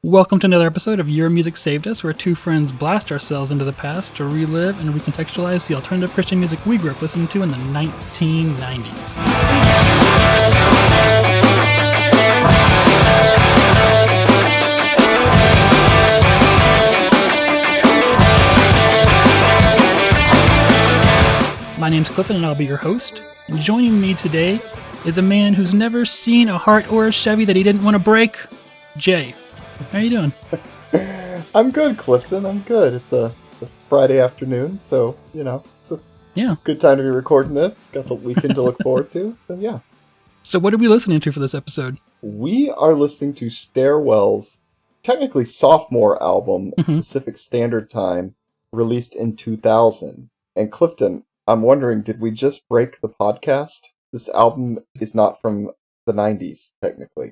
Welcome to another episode of Your Music Saved Us, where two friends blast ourselves into the past to relive and recontextualize the alternative Christian music we grew up listening to in the 1990s. My name's Clifton, and I'll be your host. And joining me today is a man who's never seen a Hart or a Chevy that he didn't want to break, Jay. How you doing? I'm good, Clifton. I'm good. It's a Friday afternoon, so, it's a good time to be recording this. Got the weekend to look forward to, so yeah. So what are we listening to for this episode? We are listening to Stairwell's, technically sophomore album, Pacific Standard Time, released in 2000. And Clifton, I'm wondering, did we just break the podcast? This album is not from the 90s, technically.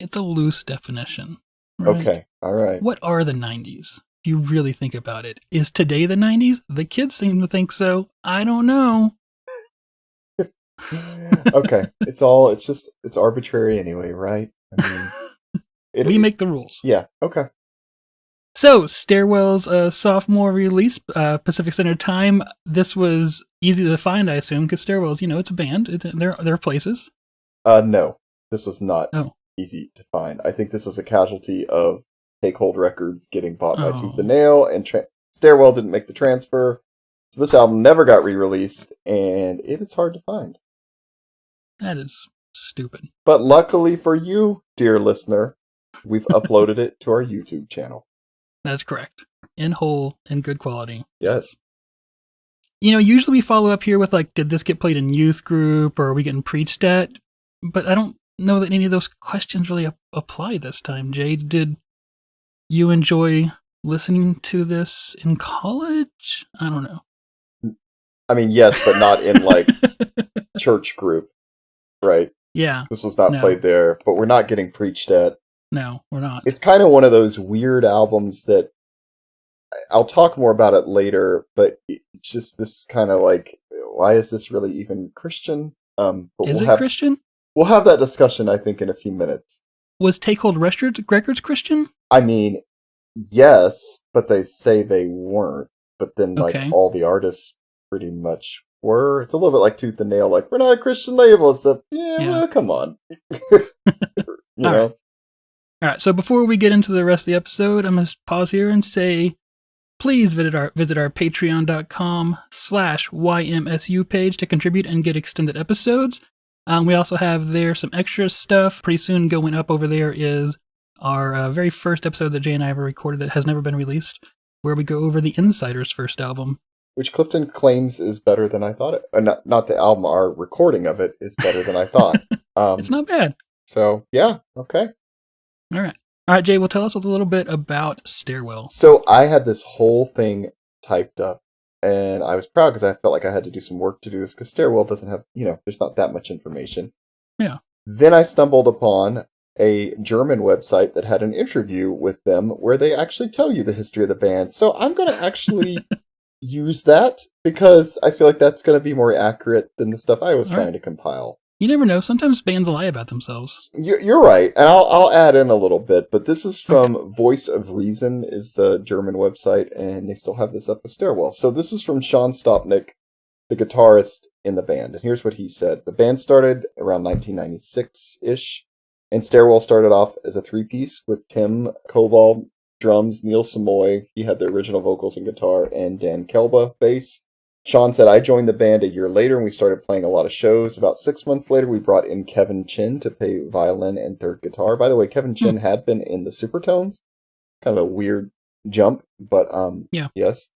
It's a loose definition. Right? Okay, all right. What are the 90s? If you really think about it. Is today the 90s? The kids seem to think so. I don't know. Okay, it's arbitrary anyway, right? I mean, we make the rules. Yeah, okay. So, Stairwell's sophomore release, Pacific Standard Time. This was easy to find, I assume, because Stairwell's, it's a band. There are places. No, this was not. Oh. Easy to find. I think this was a casualty of Take Hold Records getting bought by Tooth and Nail, and Stairwell didn't make the transfer, so this album never got re-released, and it is hard to find. That is stupid. But luckily for you, dear listener, we've uploaded it to our YouTube channel. That's correct. In whole, in good quality. Yes. Usually we follow up here with, did this get played in youth group, or are we getting preached at? But I don't know that any of those questions really apply this time. Jay, did you enjoy listening to this in college? I don't know. I mean, yes, but not in church group, right? Yeah. This was not played there, but we're not getting preached at. No, we're not. It's kind of one of those weird albums that I'll talk more about it later, but it's just this kind of why is this really even Christian? But is it Christian? We'll have that discussion, I think, in a few minutes. Was Take Hold Records Christian? I mean, yes, but they say they weren't. But then, all the artists pretty much were. It's a little bit like Tooth and Nail. We're not a Christian label. It's well, come on. All right, so before we get into the rest of the episode, I'm going to pause here and say, please visit our patreon.com/YMSU page to contribute and get extended episodes. We also have there some extra stuff. Pretty soon going up over there is our very first episode that Jay and I ever recorded that has never been released, where we go over the Insider's first album. Which Clifton claims is better than I thought it. Not the album, our recording of it is better than I thought. It's not bad. So, yeah, okay. All right, Jay, well, tell us a little bit about Stairwell. So I had this whole thing typed up. And I was proud because I felt like I had to do some work to do this because Stairwell doesn't have, there's not that much information. Yeah. Then I stumbled upon a German website that had an interview with them where they actually tell you the history of the band. So I'm going to actually use that because I feel like that's going to be more accurate than the stuff I was trying to compile. You never know. Sometimes bands lie about themselves. You're right. And I'll add in a little bit. But this is from Voice of Reason is the German website. And they still have this up with Stairwell. So this is from Sean Stopnick, the guitarist in the band. And here's what he said. The band started around 1996-ish. And Stairwell started off as a three-piece with Tim Koval, drums, Neil Samoy, he had the original vocals and guitar, and Dan Kelba, bass. Sean said, I joined the band a year later and we started playing a lot of shows. About 6 months later, we brought in Kevin Chin to play violin and third guitar. By the way, Kevin Chin had been in the Supertones. Kind of a weird jump, but yes.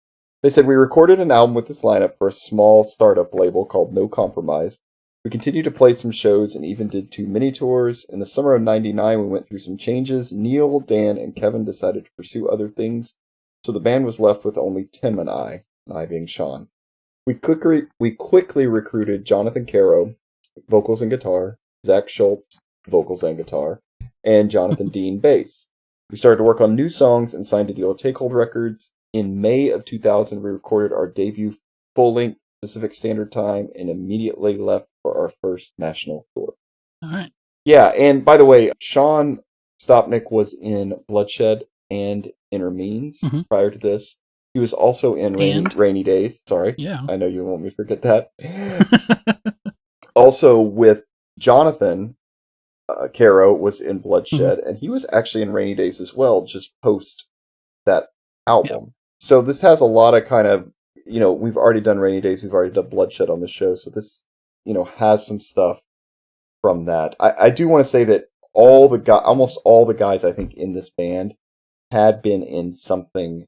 They said, we recorded an album with this lineup for a small startup label called No Compromise. We continued to play some shows and even did 2 mini tours. In the summer of 99, we went through some changes. Neil, Dan, and Kevin decided to pursue other things. So the band was left with only Tim and I being Sean. We quickly recruited Jonathan Caro, vocals and guitar, Zach Schultz, vocals and guitar, and Jonathan Dean, bass. We started to work on new songs and signed a deal with Take Hold Records. In May of 2000, we recorded our debut full-length Pacific Standard Time and immediately left for our first national tour. All right. Yeah, and by the way, Sean Stopnik was in Bloodshed and Inner Means Mhm. prior to this. He was also in And Rainy Days. Sorry, yeah. I know you won't me to forget that. Also with Jonathan, Caro was in Mhm. Bloodshed, and he was actually in Rainy Days as well, just post that Yeah. album. So this has a lot of kind of, we've already done Rainy Days, we've already done Bloodshed on the show, so this, has some stuff from that. I do want to say that almost all the guys I think in this band had been in something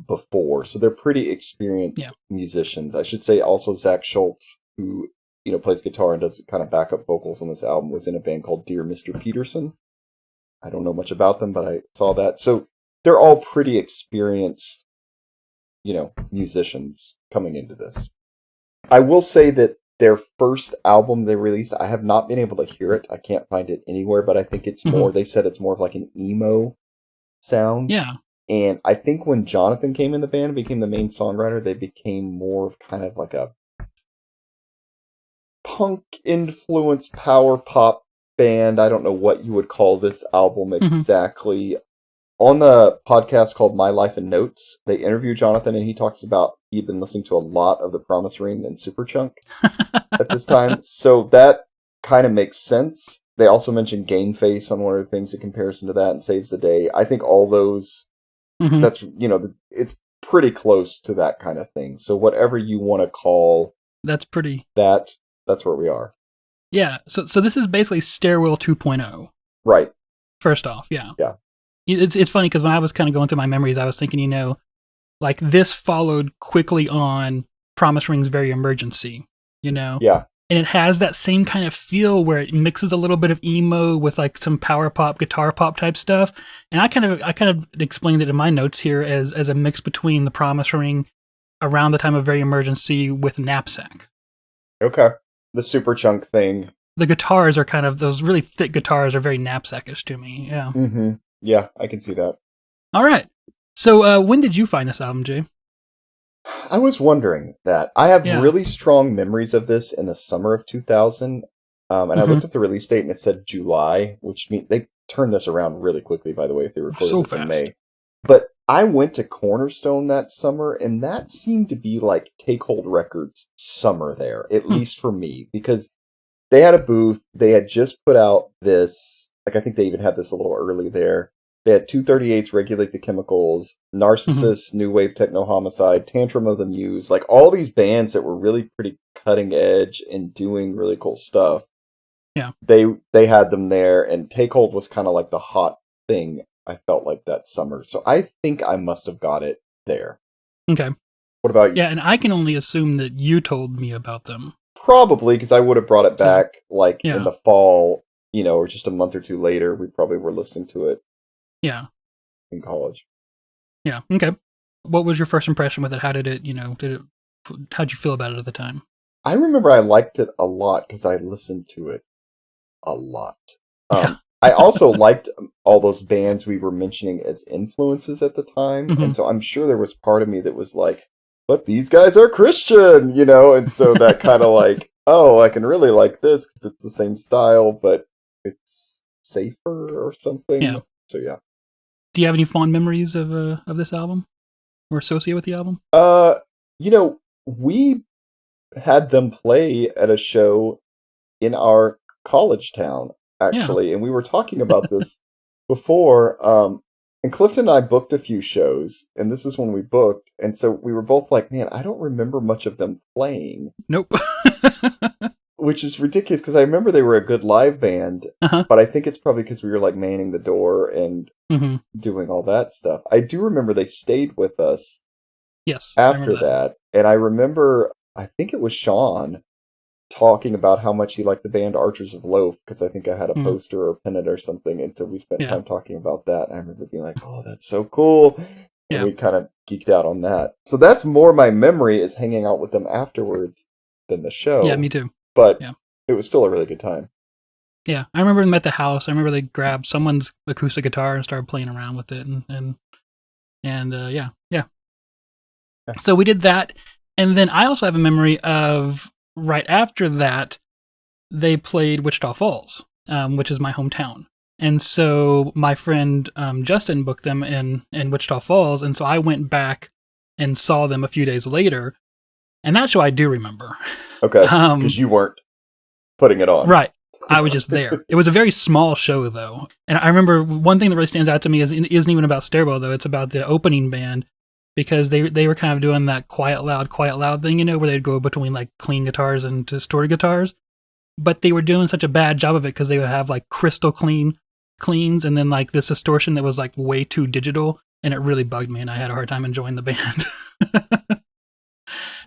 before, so they're pretty Yeah. experienced musicians. I should say also Zach Schultz, who plays guitar and does kind of backup vocals on this album, was in a band called Dear Mr. Peterson. I don't know much about them, but I saw that. So they're all pretty experienced, musicians coming into this. I will say that their first album they released, I have not been able to hear it. I can't find it anywhere, but I think it's Mhm. more, they said it's more of like an emo sound. Yeah. And I think when Jonathan came in the band and became the main songwriter, they became more of kind of like a punk influenced power pop band. I don't know what you would call this album Mhm. exactly. On the podcast called My Life and Notes, they interview Jonathan and he talks about he'd been listening to a lot of The Promise Ring and Superchunk at this time. So that kind of makes sense. They also mentioned Game Face on one of the things in comparison to that and Saves the Day. I think all those, Mhm. that's, it's pretty close to that kind of thing. So whatever you want to call That's pretty. that, that's where we are. Yeah. So this is basically Stairwell 2.0. Right. First off, yeah. Yeah. It's funny because when I was kind of going through my memories, I was thinking, like this followed quickly on Promise Ring's Very Emergency, Yeah. and it has that same kind of feel where it mixes a little bit of emo with like some power pop, guitar pop type stuff. And I kind of explained it in my notes here as a mix between the Promise Ring around the time of Very Emergency with Knapsack. Okay. The Superchunk thing. The guitars are kind of those really thick guitars are very knapsackish to me. Yeah. Mm-hmm. Yeah, I can see that. All right. So when did you find this album, Jay? I was wondering that. I have Yeah. really strong memories of this in the summer of 2000. And I Hmm. looked at the release date and it said July, which means they turned this around really quickly, by the way, if they recorded So this in fast. May. But I went to Cornerstone that summer, and that seemed to be like Take Hold Records summer there, at Hmm. least for me, because they had a booth. They had just put out this, like, I think they even had this a little early there. They had 238s Regulate the Chemicals, Hmm. Narcissus, New Wave Techno Homicide, Tantrum of the Muse, like all these bands that were really pretty cutting edge and doing really cool stuff. Yeah. They had them there, and Take Hold was kind of like the hot thing, I felt like, that summer. So I think I must have got it there. Okay. What about you? Yeah, and I can only assume that you told me about them. Probably because I would have brought it So back like in yeah, the fall, or just a month or two later. We probably were listening to it yeah, in college. yeah. Okay. What was your first impression with it? How did it, how'd you feel about it at the time? I remember I liked it a lot because I listened to it a lot. Yeah. I also liked all those bands we were mentioning as influences at the time, Hmm. and so I'm sure there was part of me that was like, "But these guys are Christian," and so that kind of like, oh, I can really like this because it's the same style, but it's safer or something. Yeah. So yeah. Do you have any fond memories of this album or associated with the album? Uh, we had them play at a show in our college town, Yeah. actually, and we were talking about this before. And Clifton and I booked a few shows, and this is when we booked, and so we were both like, "Man, I don't remember much of them playing," Nope. which is ridiculous because I remember they were a good live band, Uh-huh. but I think it's probably because we were like manning the door and Hmm. doing all that stuff. I do remember they stayed with us Yes, I remember after that. that, and I remember I think it was Sean talking about how much he liked the band Archers of Loaf because I think I had a Mm. poster or a pennant or something, and so we spent Yeah. time talking about that. And I remember being like, "Oh, that's so cool," and Yeah. we kind of geeked out on that. So that's more my memory is hanging out with them afterwards than the Yeah, show, me too. but Yeah. it was still a really good time. Yeah. I remember them at the house. I remember they grabbed someone's acoustic guitar and started playing around with it and yeah. Yeah. Yeah. So we did that. And then I also have a memory of right after that, they played Wichita Falls, which is my hometown. And so my friend Justin booked them in Wichita Falls, and so I went back and saw them a few days later. And that show I do remember. Okay, because you weren't putting it on. Right. I was just there. It was a very small show, though. And I remember one thing that really stands out to me isn't even about Stairwell, though. It's about the opening band, because they were kind of doing that quiet, loud thing, where they'd go between like clean guitars and distorted guitars. But they were doing such a bad job of it because they would have like crystal cleans and then like this distortion that was like way too digital. And it really bugged me, and I had a hard time enjoying the band.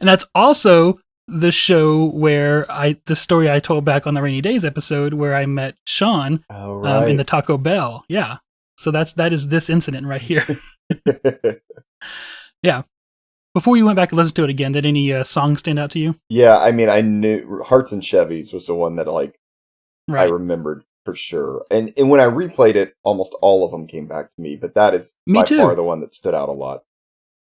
And that's also the show where the story I told back on the Rainy Days episode where I met Sean in the Taco Bell. Yeah. So that is this incident right here. Yeah. Before you went back and listened to it again, did any songs stand out to you? Yeah, I mean, I knew Hearts and Chevys was the one that Right. I remembered for sure. And when I replayed it, almost all of them came back to me, but that is by far the one that stood out a lot.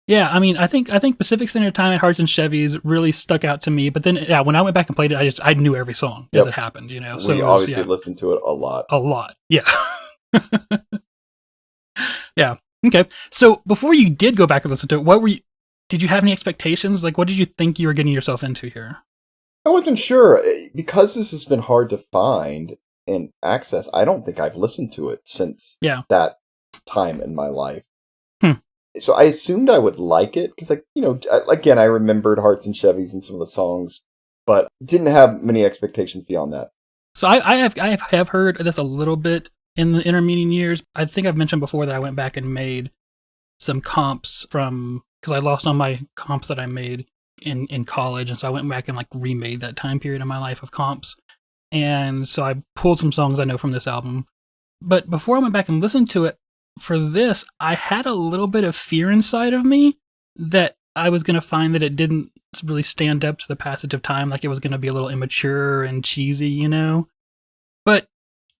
Yeah, I mean, I think Pacific Standard Time and Hearts and Chevys really stuck out to me. But then, yeah, when I went back and played it, I knew every song as it happened. So we obviously listened to it a lot. A lot, yeah. Yeah. Okay. So before you did go back and listen to it, did you have any expectations? Like, what did you think you were getting yourself into here? I wasn't sure because this has been hard to find and access. I don't think I've listened to it since that time in my life. So I assumed I would like it because, again, I remembered Hearts and Chevys and some of the songs, but didn't have many expectations beyond that. So I have heard this a little bit in the intermediate years. I think I've mentioned before that I went back and made some comps because I lost all my comps that I made in college, and so I went back and like remade that time period in my life of comps. And so I pulled some songs I know from this album. But before I went back and listened to it, for this, I had a little bit of fear inside of me that I was going to find that it didn't really stand up to the passage of time, like it was going to be a little immature and cheesy, But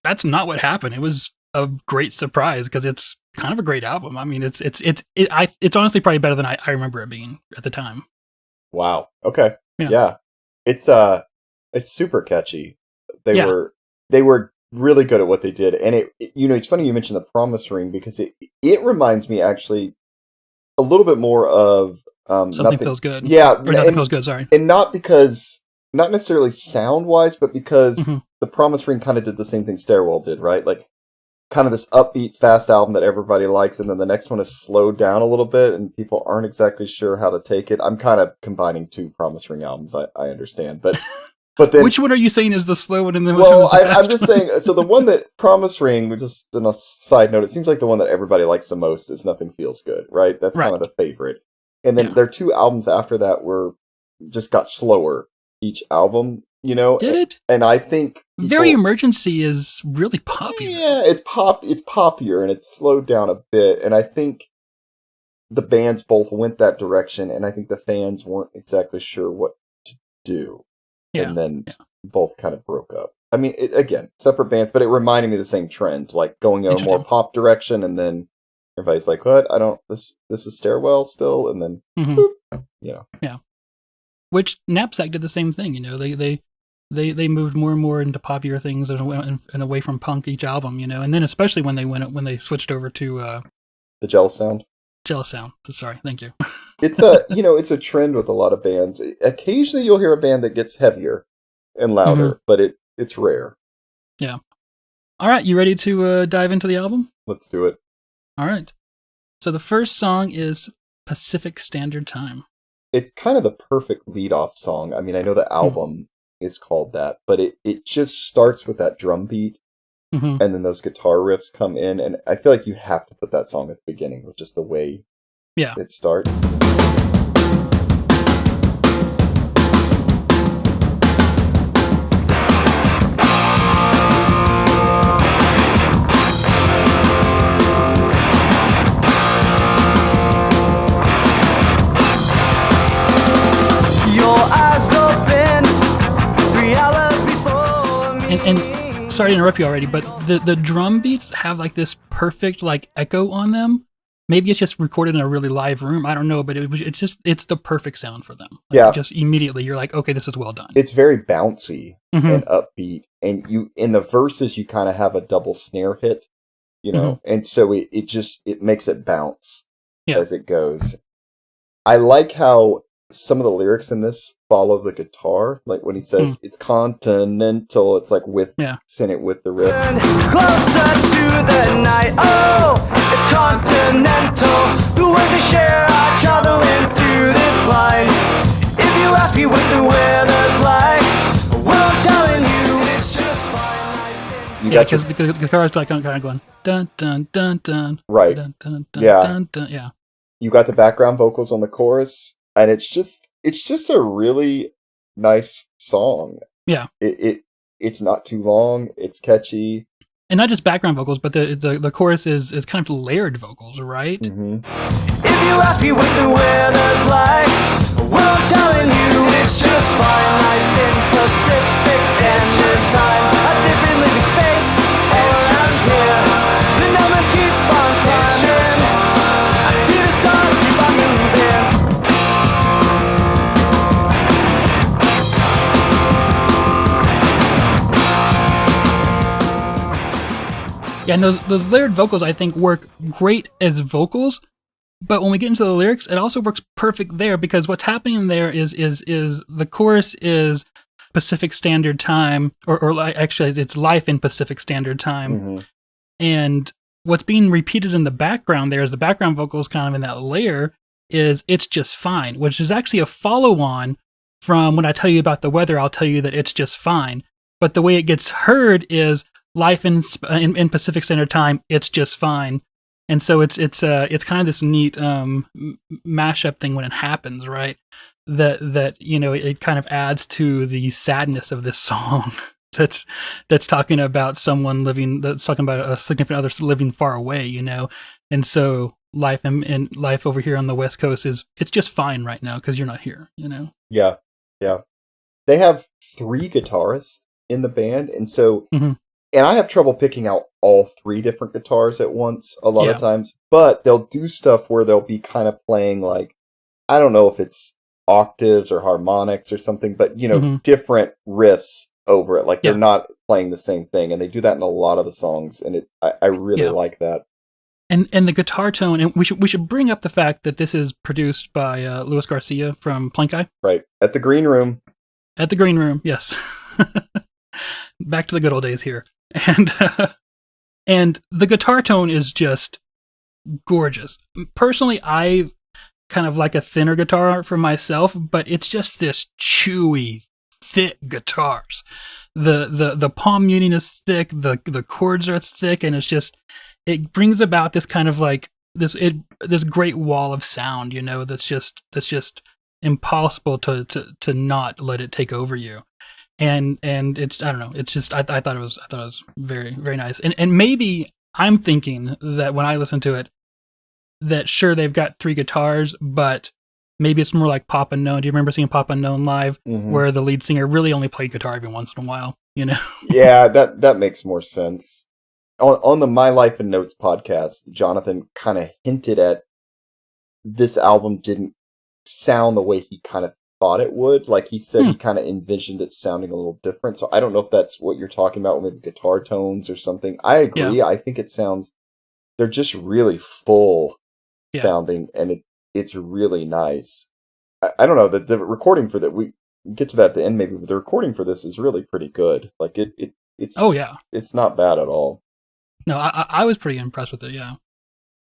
that's not what happened. It was a great surprise because it's kind of a great album. I mean, it's honestly probably better than I remember it being at the time. Wow. Okay. Yeah. It's super catchy. They were really good at what they did, and it's funny you mentioned the Promise Ring because it reminds me actually a little bit more of Something Feels Good. Yeah, or Nothing Feels Good. Sorry, and not necessarily sound wise, but because the Promise Ring kind of did the same thing Stairwell did, right? Like kind of this upbeat, fast album that everybody likes, and then the next one is slowed down a little bit, and people aren't exactly sure how to take it. I'm kind of combining two Promise Ring albums. I understand, but. But then, which one are you saying is the slow one and then which one is the fast I'm just saying, so the one that Promise Ring, just on a side note, it seems like the one that everybody likes the most is Nothing Feels Good, right? That's kind of the favorite. And then their two albums after that just got slower each album, Did it? And I think Very Emergency is really popular. Yeah, it's poppier and it's slowed down a bit. And I think the bands both went that direction, and I think the fans weren't exactly sure what to do. And then both kind of broke up. I mean, again, separate bands, but it reminded me of the same trend, like going in a more pop direction, and then everybody's like, "What? This is Stairwell still," and then, boop, Yeah. Which Knapsack did the same thing. They moved more and more into poppier things and away from punk each album. And then especially when they switched over to the Jealous Sound. Jealous Sound. Sorry, thank you. It's it's a trend with a lot of bands. Occasionally you'll hear a band that gets heavier and louder, but it's rare. Yeah. All right, you ready to dive into the album? Let's do it. All right. So the first song is Pacific Standard Time. It's kind of the perfect lead-off song. I mean, I know the album is called that, but it just starts with that drum beat, and then those guitar riffs come in, and I feel like you have to put that song at the beginning with just the way it starts. And sorry to interrupt you already, but the drum beats have like this perfect like echo on them maybe it's just recorded in a really live room. I don't know, but it's the perfect sound for them. Like Yeah, just immediately you're like, okay, this is well done. it's very bouncy Hmm. and upbeat, and you in the verses you kind of have a double snare hit, Hmm. and so it makes it bounce Yeah. as it goes. I like how some of the lyrics in this follow the guitar, like when he Mm. says it's continental, it's like with Yeah. sing it with the riff. Closer to the night, oh, it's continental. The ways we share are traveling through this line. If you ask me what the weather's like, well, I'm telling you, it's just fine. Yeah, because the guitar is like kind of going dun dun dun dun Right. dun dun dun Yeah. dun dun. Yeah. You got the background vocals on the chorus, and it's just a really nice song. Yeah. It's not too long. It's catchy. And not just background vocals, but the chorus is kind of layered vocals, right? Mm-hmm. If you ask me what the weather's like, well, I'm telling you, it's just fine. Life in Pacific Standard Time, a different living space, all around here. The numbers keep on climbing. I see the stars keep on moving. Yeah, and those layered vocals I think work great as vocals, but when we get into the lyrics, it also works perfect there because what's happening there is the chorus is Pacific Standard Time, or actually it's life in Pacific Standard Time, Mm-hmm. and what's being repeated in the background there is the background vocals kind of in that layer is It's Just Fine, which is actually a follow-on from when I tell you about the weather, I'll tell you that it's just fine. But the way it gets heard is life in Pacific Standard Time, it's just fine. And so it's kind of this neat mashup thing when it happens, right? That it kind of adds to the sadness of this song. that's talking about someone living. That's talking about a significant other living far away, And so life and life over here on the West Coast it's just fine right now because you're not here, Yeah, yeah. They have 3 guitarists in the band, and so Mm-hmm. and I have trouble picking out all 3 different guitars at once a lot of Yeah. times, but they'll do stuff where they'll be kind of playing like I don't know if it's octaves or harmonics or something, but Mm-hmm. different riffs over it. Like they're Yeah. not playing the same thing, and they do that in a lot of the songs, and I really Yeah. like that. And the guitar tone, and we should bring up the fact that this is produced by Luis Garcia from Plank Eye Right at the Green Room. at the Green Room. Yes, back to the good old days here, and the guitar tone is just gorgeous. Personally, I kind of like a thinner guitar for myself, but it's just this chewy, thick guitars. The palm muting is thick, the chords are thick, and it brings about this kind of like this great wall of sound, that's just impossible to not let it take over you. And it's I don't know, it's just I thought it was very, very nice. And maybe I'm thinking that when I listen to it, that sure they've got 3 guitars, but maybe it's more like Pop Unknown. Do you remember seeing Pop Unknown live, Mhm. where the lead singer really only played guitar every once in a while? Yeah, that makes more sense. On the My Life and Notes podcast, Jonathan kind of hinted at this album didn't sound the way he kind of thought it would. Like he said, he kind of envisioned it sounding a little different. So I don't know if that's what you're talking about, maybe guitar tones or something. I agree. Yeah. I think they're just really full Yeah. sounding, and it's really nice. I don't know, the recording for that, we get to that at the end maybe, but the recording for this is really pretty good. Like it's Oh yeah. it's not bad at all. No, I was pretty impressed with it. Yeah.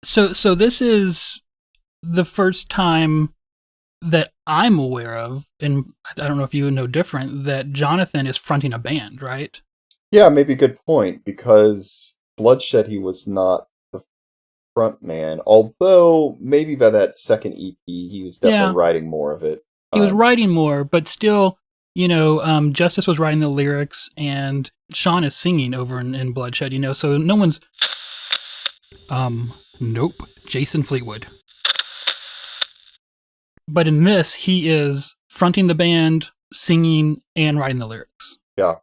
So this is the first time that I'm aware of, and I don't know if you would know different, that Jonathan is fronting a band, right? Yeah, maybe a good point, because Bloodshed, he was not the front man, although maybe by that second EP he was definitely writing more of it. He was writing more, but still, Justice was writing the lyrics, and Sean is singing over in Bloodshed, so no one's... Nope, Jason Fleetwood. But in this, he is fronting the band, singing, and writing the lyrics. Yeah.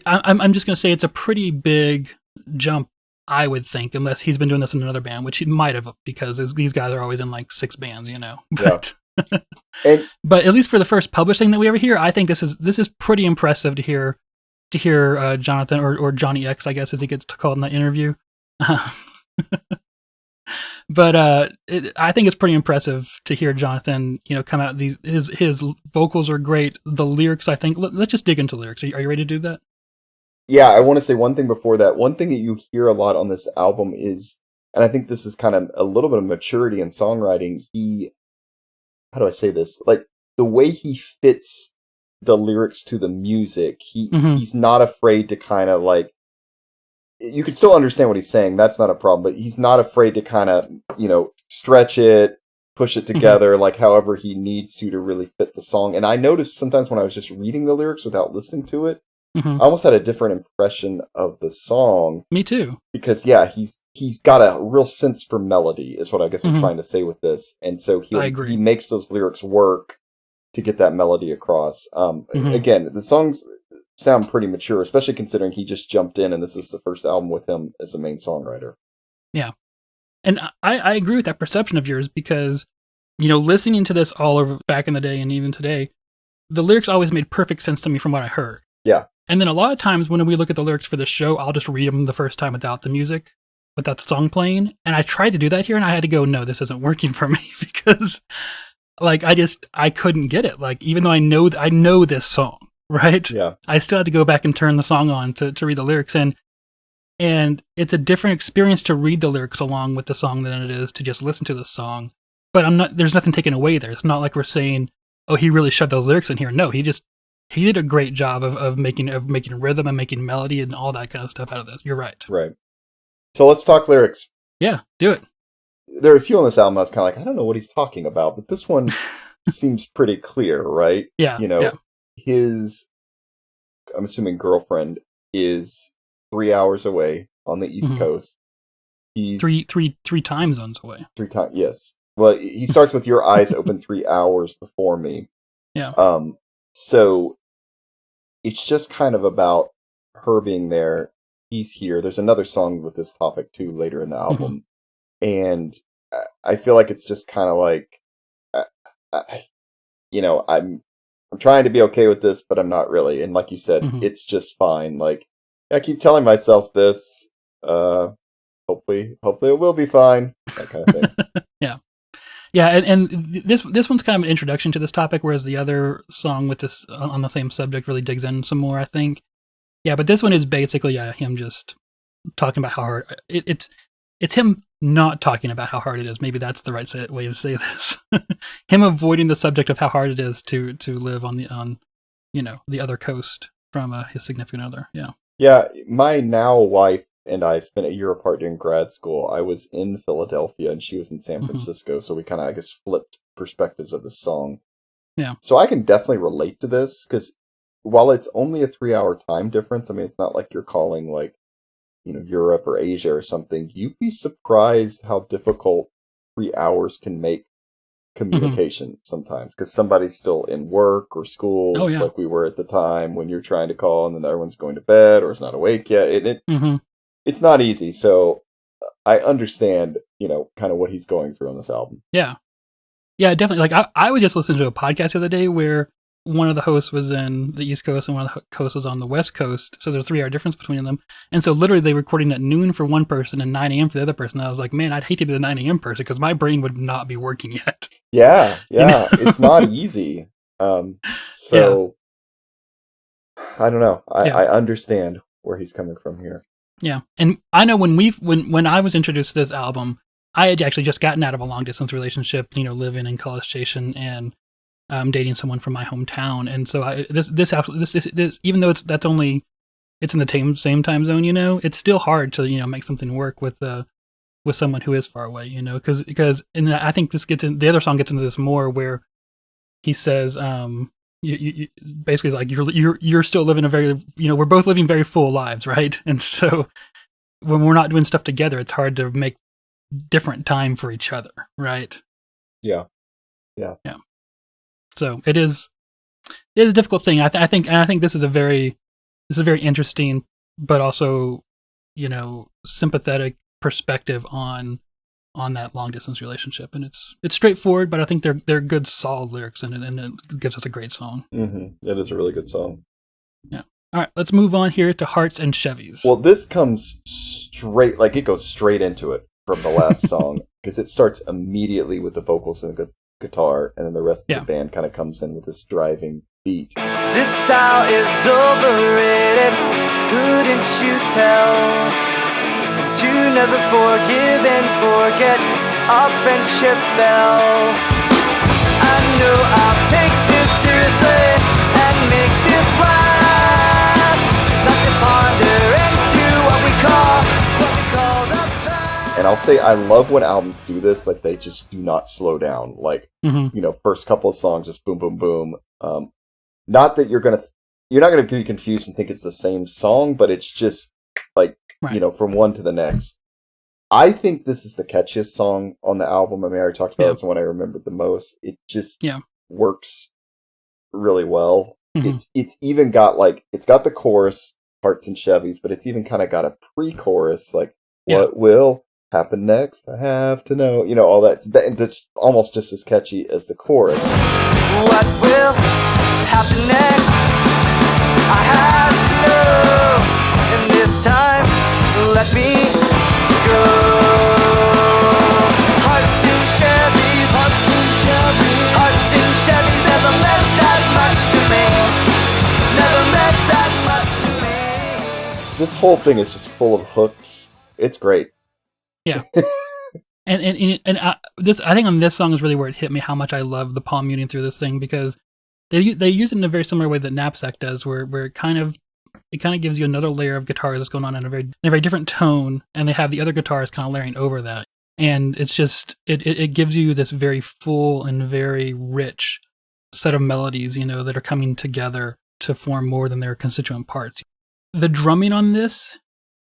I'm just going to say it's a pretty big jump I would think, unless he's been doing this in another band, which he might have, because these guys are always in like 6 bands, you know. But And but at least for the first published thing that we ever hear, I think this is pretty impressive to hear Jonathan or Johnny X, I guess, as he gets called in that interview. But I think it's pretty impressive to hear Jonathan, come out. His vocals are great. The lyrics, I think. Let's just dig into lyrics. Are you ready to do that? yeah, I want to say one thing before that. One thing that you hear a lot on this album is, and I think this is kind of a little bit of maturity in songwriting. How do I say this? Like the way he fits the lyrics to the music. He's not afraid to kind of like. You could still understand what he's saying. That's not a problem. But he's not afraid to kind of, stretch it, push it together, like however he needs to really fit the song. And I noticed sometimes when I was just reading the lyrics without listening to it, I almost had a different impression of the song. Me too. Because yeah, he's got a real sense for melody, is what I guess I'm trying to say with this. And so he makes those lyrics work to get that melody across. Again, the songs sound pretty mature, especially considering he just jumped in and this is the first album with him as the main songwriter. Yeah. And I agree with that perception of yours because, listening to this all over back in the day and even today, the lyrics always made perfect sense to me from what I heard. Yeah. And then a lot of times when we look at the lyrics for the show, I'll just read them the first time without the music, without the song playing. And I tried to do that here and I had to go, no, this isn't working for me because like, I couldn't get it. Like, even though I know this song, right? Yeah. I still had to go back and turn the song on to read the lyrics. And it's a different experience to read the lyrics along with the song than it is to just listen to the song. But there's nothing taken away there. It's not like we're saying, oh, he really shoved those lyrics in here. No, he did a great job of making rhythm and making melody and all that kind of stuff out of this. You're right. Right. So let's talk lyrics. Yeah, do it. There are a few on this album I was kind of like, I don't know what he's talking about, but this one seems pretty clear, right? Yeah. His, I'm assuming girlfriend is 3 hours away on the East Coast. He's three time zones away. 3 times, yes. Well, he starts with your eyes open 3 hours before me. Yeah. So it's just kind of about her being there. He's here. There's another song with this topic too later in the album, and I feel like it's just kind of like, I'm trying to be okay with this, but I'm not really. And like you said, it's just fine. Like I keep telling myself this. Hopefully it will be fine. That kind of thing. Yeah, and this one's kind of an introduction to this topic, whereas the other song with this on the same subject really digs in some more, I think. Yeah, but this one is basically him just talking about how hard it's him not talking about how hard it is. Maybe that's the right way to say this. Him avoiding the subject of how hard it is to live on the other coast from his significant other. Yeah. Yeah, my now wife and I spent a year apart during grad school. I was in Philadelphia and she was in San Francisco, so we kind of, I guess, flipped perspectives of the song. Yeah. So I can definitely relate to this, because while it's only a 3-hour time difference, I mean, it's not like you're calling, like, Europe or Asia or something. You'd be surprised how difficult 3 hours can make communication sometimes, because somebody's still in work or school, like we were at the time when you're trying to call and then the other one's going to bed or is not awake yet. It's not easy. So I understand, kind of what he's going through on this album. Yeah. Yeah, definitely. Like I was just listening to a podcast the other day where one of the hosts was in the East Coast and one of the hosts was on the West Coast. So there's a 3-hour difference between them. And so literally they were recording at noon for one person and 9 a.m. for the other person. I was like, man, I'd hate to be the 9 a.m. person because my brain would not be working yet. Yeah. It's not easy. I don't know. I understand where he's coming from here. Yeah. And I know when I was introduced to this album, I had actually just gotten out of a long distance relationship, living in College Station and dating someone from my hometown. And so this even though it's in the same time zone, it's still hard to, make something work with someone who is far away, because and I think the other song gets into this more where he says, you basically like you're still living a very, we're both living very full lives, right? And so when we're not doing stuff together, it's hard to make different time for each other, right? Yeah. So it is a difficult thing. I think this is a very interesting, but also, sympathetic perspective on that long distance relationship, and it's straightforward, but I think they're good, solid lyrics, and it gives us a great song. It is a really good song. Yeah. All right, let's move on here to Hearts and Chevys. Well, this comes straight, like it goes straight into it from the last song, because it starts immediately with the vocals and the guitar, and then the rest of the band kind of comes in with this driving beat. This style is overrated, couldn't you tell? To never forgive and forget our friendship fell. I know I'll take this seriously and make this last. Not to ponder into what we call the past. And I'll say I love when albums do this, like they just do not slow down. Like, first couple of songs, just boom, boom, boom. Not that you're not gonna be confused and think it's the same song, but it's just like, from one to the next. I think this is the catchiest song on the album. I mean, I already talked about it's the one I remembered the most. It just works really well. It's even got it's got the chorus, Hearts and Chevys, but it's even kind of got a pre-chorus, like, what will happen next? I have to know. All that. That's almost just as catchy as the chorus. What will happen next? I have to know. And this time, let me go. Hearts and Chevys, hearts and Chevys, hearts and Chevys never meant that much to me. Never meant that much to me. This whole thing is just full of hooks. It's great. Yeah. and this, I think on this song is really where it hit me how much I love the palm muting through this thing, because they use it in a very similar way that Knapsack does, where it kind of gives you another layer of guitar that's going on in a very different tone, and they have the other guitars kind of layering over that, and it's just it gives you this very full and very rich set of melodies, that are coming together to form more than their constituent parts. The drumming on this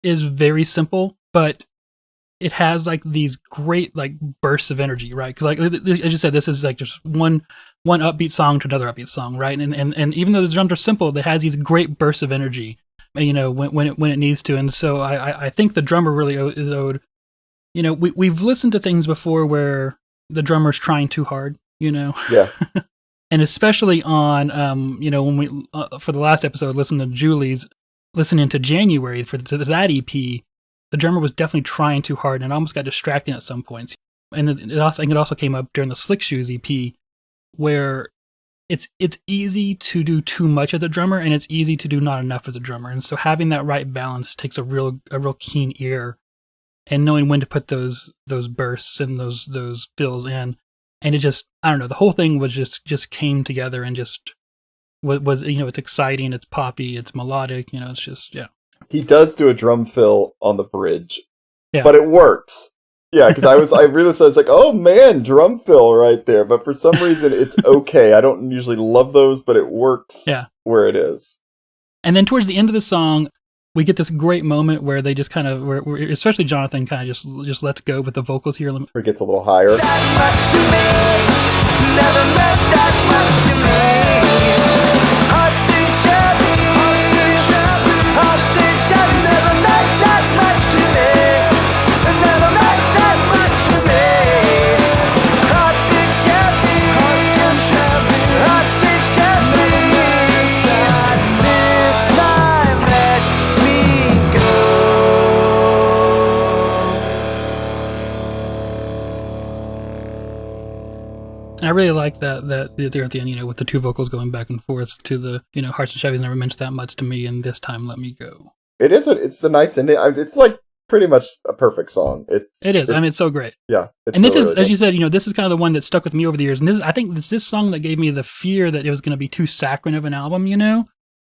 is very simple, but it has these great bursts of energy, right? Because as you said, this is just one upbeat song to another upbeat song, right? And even though the drums are simple, it has these great bursts of energy, when it needs to. And so I think the drummer really is owed. We've listened to things before where the drummer's trying too hard, Yeah. And especially on when we for the last episode listening to January for that EP. The drummer was definitely trying too hard, and it almost got distracting at some points. And it also came up during the Slick Shoes EP, where it's easy to do too much as a drummer, and it's easy to do not enough as a drummer. And so having that right balance takes a real keen ear, and knowing when to put those bursts and those fills in. And it just, I don't know, the whole thing was just came together and just was it's exciting, it's poppy, it's melodic, it's just He does do a drum fill on the bridge, yeah, but it works. Yeah, because I realized I was like, oh man, drum fill right there. But for some reason, it's okay. I don't usually love those, but it works where it is. And then towards the end of the song, we get this great moment where they just kind of, where especially Jonathan kind of just lets go with the vocals here. Where it gets a little higher. That much to me, never meant that much to me. Hearts and Chevys, hearts and Chevys never meant that much to me. Never meant that much to me. Hearts and Chevys, hearts and Chevys, hearts and Chevys. This time let me go. And I really like that there at the end, with the two vocals going back and forth to the, Hearts and Chevys never meant that much to me, and this time let me go. It's a nice ending. It's pretty much a perfect song. It is. I mean, it's so great. Yeah. And this is, as you said, this is kind of the one that stuck with me over the years. And I think this song that gave me the fear that it was going to be too saccharine of an album,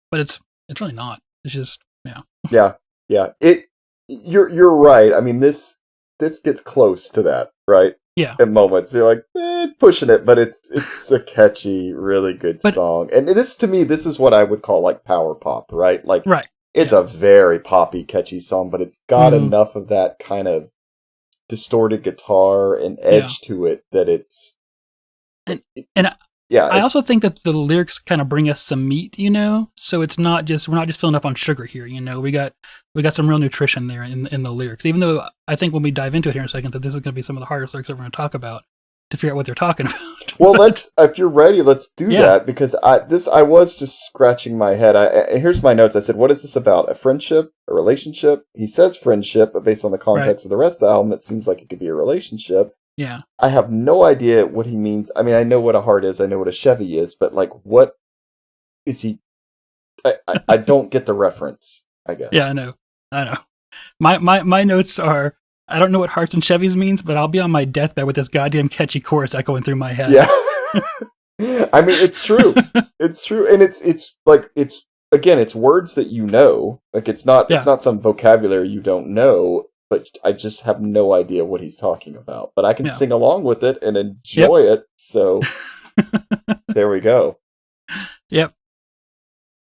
but it's really not. It's just, Yeah. You're right. I mean, this gets close to that, right? Yeah. At moments, you're like, it's pushing it, but it's a catchy, really good song. And to me, this is what I would call power pop, right? Right. It's a very poppy, catchy song, but it's got enough of that kind of distorted guitar and edge to it that it's... yeah, I also think that the lyrics kind of bring us some meat, so it's not just we're not just filling up on sugar here. We got some real nutrition there in the lyrics. Even though I think when we dive into it here in a second, that this is going to be some of the hardest lyrics that we're going to talk about to figure out what they're talking about. well, if you're ready, let's do that, because I was just scratching my head. And here's my notes. I said, what is this about? A friendship? A relationship? He says friendship, but based on the context of the rest of the album, it seems like it could be a relationship. Yeah. I have no idea what he means. I mean, I know what a heart is. I know what a Chevy is, but like, what is he? I don't get the reference, I guess. Yeah, I know. My notes are, I don't know what hearts and Chevys means, but I'll be on my deathbed with this goddamn catchy chorus echoing through my head. Yeah. I mean, it's true. It's true. And it's again, it's words that like it's not some vocabulary you don't know, but I just have no idea what he's talking about. But I can sing along with it and enjoy it. So there we go. Yep.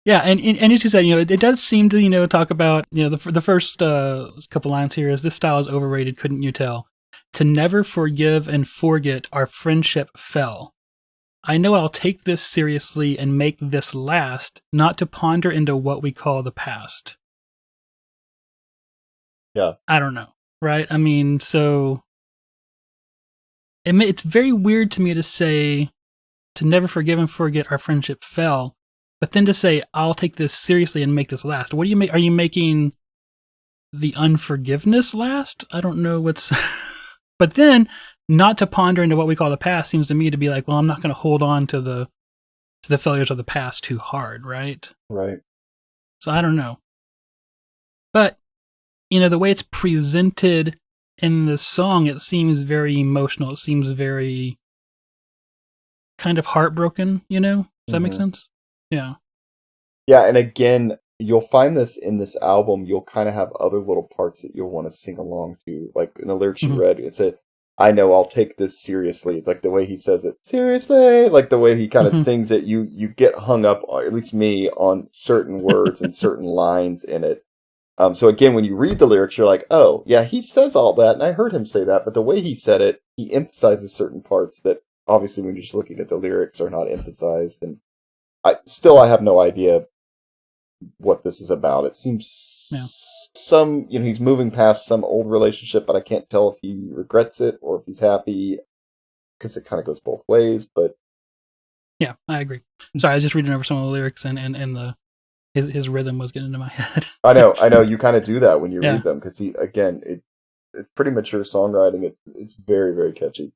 Yeah, and as you said, it does seem to, talk about, the first couple lines here is, this style is overrated, couldn't you tell? To never forgive and forget our friendship fell. I know I'll take this seriously and make this last, not to ponder into what we call the past. Yeah. I don't know, right? I mean, so it's very weird to me to say, to never forgive and forget our friendship fell, but then to say, I'll take this seriously and make this last. What do you make? Are you making the unforgiveness last? I don't know what's... But then, not to ponder into what we call the past seems to me to be like, well, I'm not going to hold on to the failures of the past too hard, right? Right. So I don't know. But, the way it's presented in the song, it seems very emotional. It seems very kind of heartbroken, Does that make sense? Yeah. Yeah, and again, you'll find this in this album. You'll kind of have other little parts that you'll want to sing along to. Like in the lyrics you read, it said, I know I'll take this seriously. Like the way he says it, seriously, like the way he kind of sings it, you get hung up, or at least me, on certain words and certain lines in it. So again, when you read the lyrics, you're like, oh, yeah, he says all that, and I heard him say that, but the way he said it, he emphasizes certain parts that obviously when you're just looking at the lyrics are not emphasized. And I have no idea what this is about. It seems he's moving past some old relationship, but I can't tell if he regrets it or if he's happy, because it kind of goes both ways. But yeah, I agree. Sorry, I was just reading over some of the lyrics, and his rhythm was getting into my head. I know. You kind of do that when you read them, because it's pretty mature songwriting. It's very, very catchy.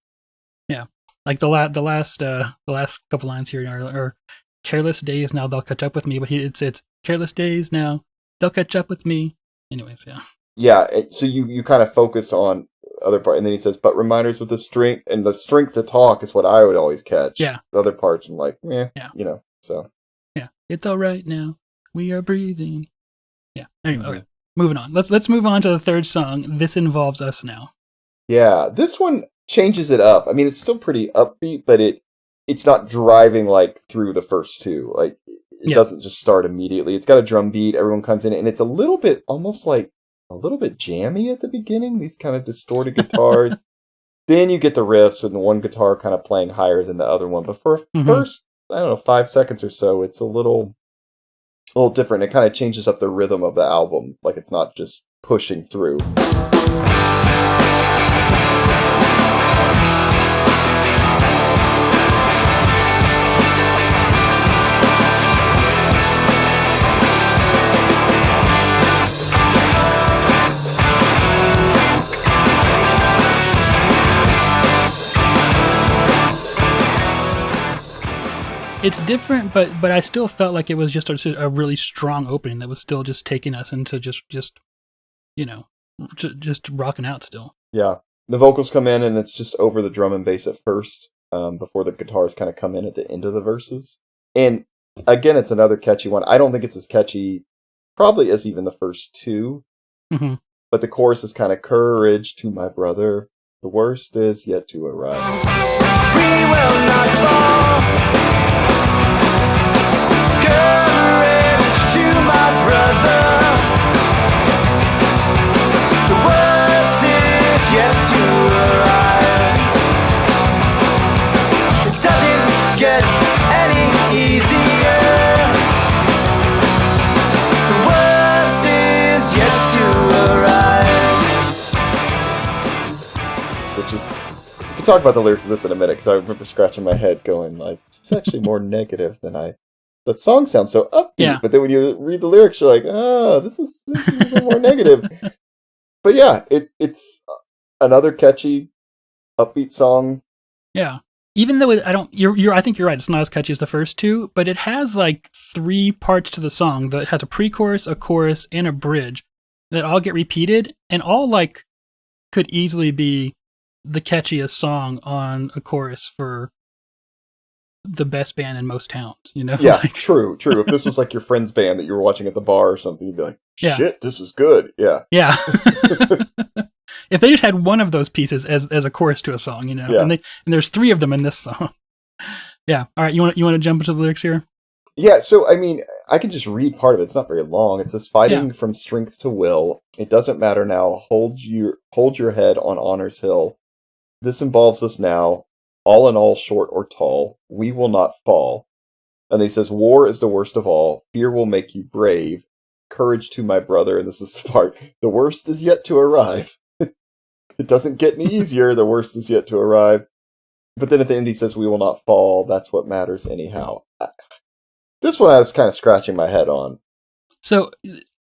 Yeah, like the last couple lines here are careless days now they'll catch up with me, but it's careless days now they'll catch up with me. Anyways, yeah. Yeah, so you kind of focus on other part, and then he says, but reminders with the strength, and the strength to talk is what I would always catch. Yeah. The other parts, I'm like, so. Yeah, it's all right now. We are breathing. Yeah. Anyway, okay. Moving on. Let's move on to the third song. This Involves Us Now. Yeah, this one changes it up. I mean, it's still pretty upbeat, but it's not driving like through the first two. Like it doesn't just start immediately. It's got a drum beat. Everyone comes in, and it's a little bit, almost like a little bit jammy at the beginning. These kind of distorted guitars. Then you get the riffs, and the one guitar kind of playing higher than the other one. But for first, I don't know, 5 seconds or so, it's a little different. It kind of changes up the rhythm of the album. Like it's not just pushing through. It's different, but I still felt like it was just a really strong opening that was still just taking us into just rocking out still. Yeah. The vocals come in, and it's just over the drum and bass at first, before the guitars kind of come in at the end of the verses. And again, it's another catchy one. I don't think it's as catchy probably as even the first two, but the chorus is kind of, courage to my brother, the worst is yet to arrive. We will not fall. Courage to my brother. The worst is yet to arrive. It doesn't get which is, we can talk about the lyrics of this in a minute, because I remember scratching my head going, like, this is actually more negative than that song sounds so upbeat, Yeah. but then when you read the lyrics, you're like, oh, this is a little more negative. But yeah, it's another catchy, upbeat song. Yeah. Even though I think you're right. It's not as catchy as the first two, but it has like 3 parts to the song. That has a pre-chorus, a chorus, and a bridge that all get repeated, and all like could easily be the catchiest song on a chorus for the best band in most towns. You know? Yeah, Like, true. If this was like your friend's band that you were watching at the bar or something, you'd be like, Yeah. shit, this is good. Yeah. yeah. If they just had one of those pieces as a chorus to a song, you know, Yeah. and there's 3 of them in this song. Yeah. All right. You want to jump into the lyrics here? Yeah, so I mean, I can just read part of it. It's not very long. It says, "Fighting from strength to will. It doesn't matter now. Hold your head on honor's hill. This involves us now. All in all, short or tall, we will not fall." And then he says, "War is the worst of all. Fear will make you brave. Courage to my brother." And this is the part. "The worst is yet to arrive." It doesn't get any easier. The worst is yet to arrive. But then at the end he says, "We will not fall. That's what matters anyhow." This one I was kind of scratching my head on. So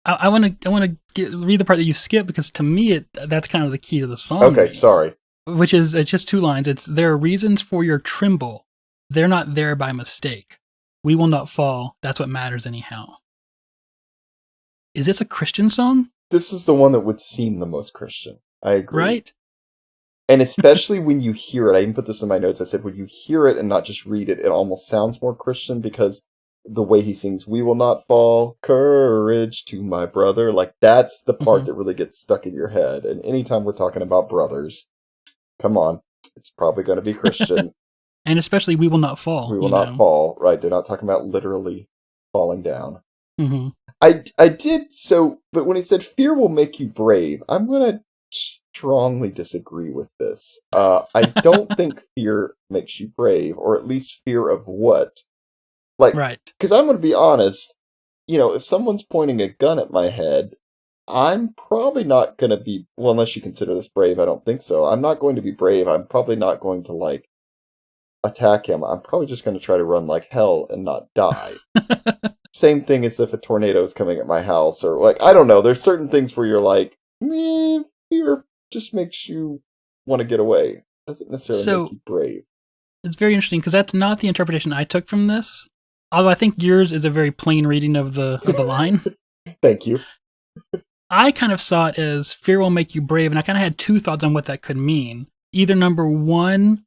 I want to read the part that you skipped, because to me that's kind of the key to the song. Okay, sorry. Which is, it's just 2 lines. It's, "There are reasons for your tremble. They're not there by mistake. We will not fall. That's what matters anyhow." Is this a Christian song? This is the one that would seem the most Christian. I agree. Right? And especially when you hear it, I even put this in my notes. I said, when you hear it and not just read it, it almost sounds more Christian, because the way he sings, "We will not fall, courage to my brother." Like, that's the part that really gets stuck in your head. And anytime we're talking about brothers, come on, it's probably going to be Christian. And especially "We will not fall." We will not fall, right? They're not talking about literally falling down. Mm-hmm. I did so, but when he said fear will make you brave, I'm going to strongly disagree with this. I don't think fear makes you brave, or at least fear of what? Like, Right. because I'm going to be honest, if someone's pointing a gun at my head, I'm probably not going to be, well, unless you consider this brave, I don't think so. I'm not going to be brave. I'm probably not going to, like, attack him. I'm probably just going to try to run like hell and not die. Same thing as if a tornado is coming at my house, or like, I don't know. There's certain things where you're like, fear just makes you want to get away. It doesn't necessarily make you brave. It's very interesting, because that's not the interpretation I took from this. Although I think yours is a very plain reading of the line. Thank you. I kind of saw it as fear will make you brave, and I kind of had 2 thoughts on what that could mean. Either number 1,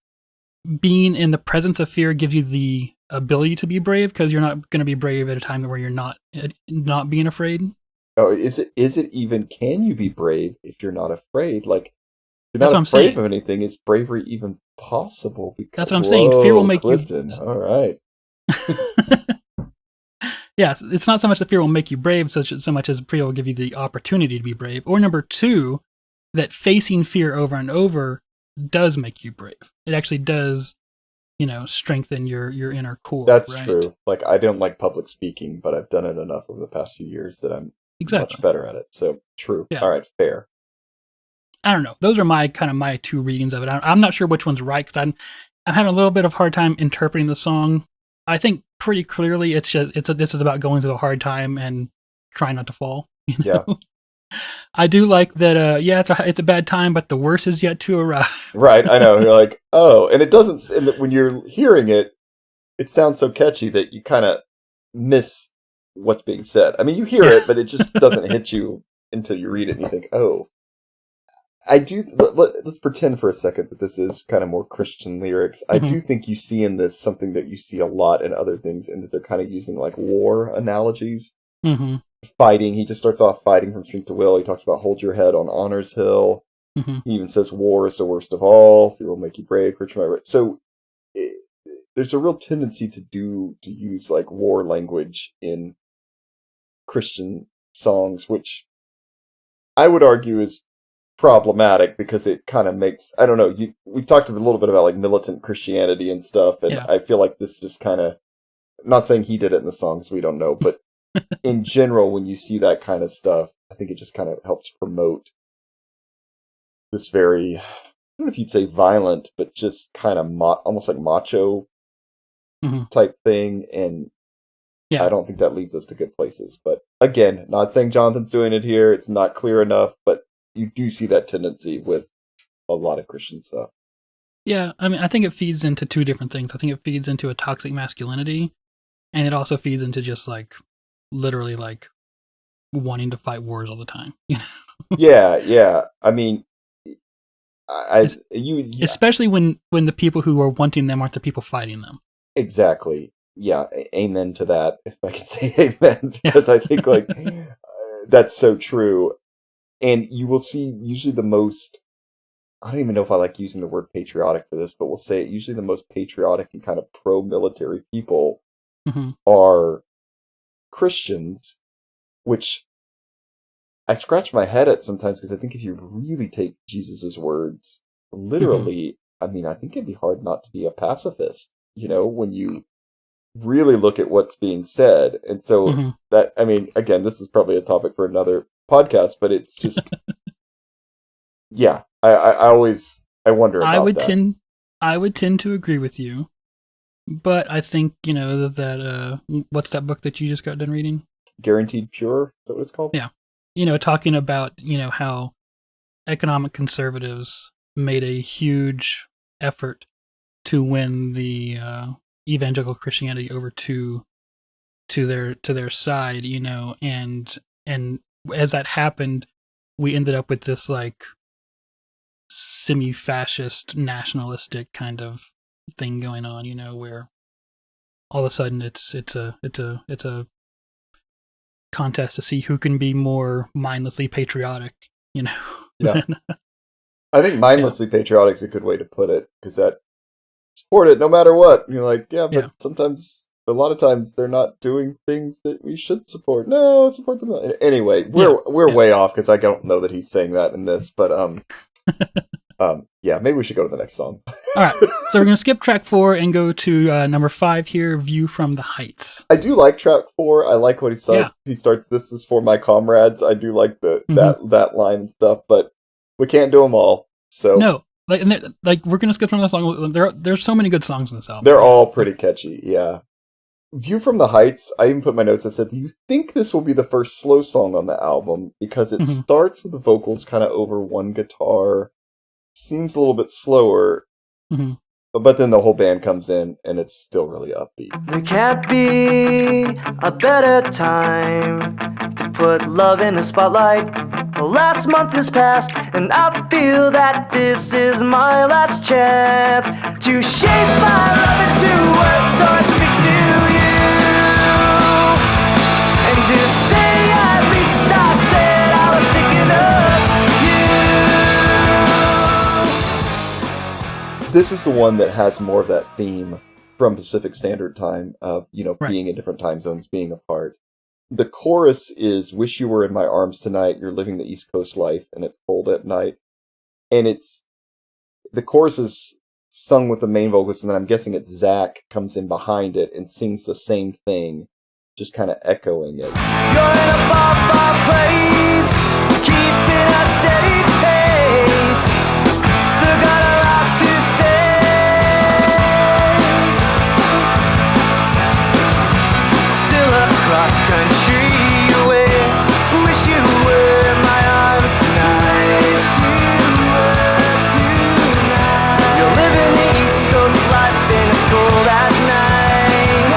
being in the presence of fear gives you the ability to be brave, because you're not going to be brave at a time where you're not being afraid. Oh, is it even, can you be brave if you're not afraid? Like, if you're That's not what I'm afraid saying. of anything, is bravery even possible? Because, That's what I'm saying. Fear will make Clifton. All right. Yes, it's not so much that fear will make you brave, so much as fear will give you the opportunity to be brave. Or number 2, that facing fear over and over does make you brave. It actually does, strengthen your inner core. That's right? true. Like, I don't like public speaking, but I've done it enough over the past few years that I'm much better at it. So, true. Yeah. All right, fair. I don't know. Those are my 2 readings of it. I'm not sure which one's right, because I'm having a little bit of hard time interpreting the song. I think pretty clearly this is about going through a hard time and trying not to fall. Yeah. I do like that. It's a bad time, but the worst is yet to arrive. Right. I know. You're like, oh, and it doesn't. And when you're hearing it, it sounds so catchy that you kind of miss what's being said. I mean, you hear it, but it just doesn't hit you until you read it and you think, oh. I do. Let's pretend for a second that this is kind of more Christian lyrics. I do think you see in this something that you see a lot in other things, in that they're kind of using like war analogies. Mm-hmm. Fighting. He just starts off fighting from strength to will. He talks about hold your head on honor's hill. Mm-hmm. He even says war is the worst of all. Fear will make you brave. So there's a real tendency to use like war language in Christian songs, which I would argue is problematic, because it kind of makes, I don't know, we talked a little bit about like militant Christianity and stuff, and I feel like this just kind of, I'm not saying he did it in the songs, we don't know, but in general, when you see that kind of stuff, I think it just kind of helps promote this very don't know if you'd say violent, but just kind of almost like macho hmm type thing. And Yeah. I don't think that leads us to good places. But again, not saying Jonathan's doing it here. It's not clear enough, but you do see that tendency with a lot of Christian stuff. Yeah, I mean, I think it feeds into two different things. I think it feeds into a toxic masculinity, and it also feeds into just like literally like wanting to fight wars all the time. You know, Yeah. I mean, Es- yeah, especially when the people who are wanting them aren't the people fighting them. exactly. Yeah, amen to that. If I can say amen, Yeah. because I think like that's so true. And you will see usually the most. I don't even know if I like using the word patriotic for this, but we'll say it. Usually, the most patriotic and kind of pro-military people hmm are Christians, which I scratch my head at sometimes because I think if you really take Jesus's words hmm literally, I mean, I think it'd be hard not to be a pacifist, when you really look at what's being said. And so hmm that, I mean, again, this is probably a topic for another podcast, but it's just, yeah, I wonder I about would that. tend I would tend to agree with you, but I think that what's that book that you just got done reading? Guaranteed pure, is that what it's called? Yeah, talking about how economic conservatives made a huge effort to win the evangelical Christianity over to their side, and as that happened, we ended up with this like semi-fascist nationalistic kind of thing going on, where all of a sudden it's a contest to see who can be more mindlessly patriotic, Yeah. than, I think yeah, mindlessly patriotic is a good way to put it because that support it no matter what. And you're like, yeah, but yeah, a lot of times, they're not doing things that we should support. No, support them. Anyway, yeah, we're yeah. way off because I don't know that he's saying that in this, but yeah, maybe we should go to the next song. All right, so we're gonna skip track 4 and go to number 5 here, "View from the Heights." I do like track 4. I like what he starts. Yeah. He starts. This is for my comrades. I do like the hmm that line and stuff, but we can't do them all. So No, like we're gonna skip from the song. There's so many good songs in this album. they're Yeah. all pretty catchy. Yeah. View from the Heights, I even put in my notes, I said, do you think this will be the first slow song on the album? Because it hmm starts with the vocals kind of over one guitar, seems a little bit slower, hmm but then the whole band comes in and it's still really upbeat. There can't be a better time to put love in the spotlight. The last month has passed, and I feel that this is my last chance to shape my love into words so it speaks to you. And to say at least I said I was thinking of you. This is the one that has more of that theme from Pacific Standard Time of, Right. being in different time zones, being apart. The chorus is, wish you were in my arms tonight, you're living the East Coast life, and it's cold at night. And the chorus is sung with the main vocalist, and then I'm guessing it's Zach comes in behind it and sings the same thing, just kind of echoing it. You're in a bar place, keeping a steady pace. Still got a lot to say. Still across country away. Wish you were in my arms tonight. You're living the East Coast life and it's cold at night.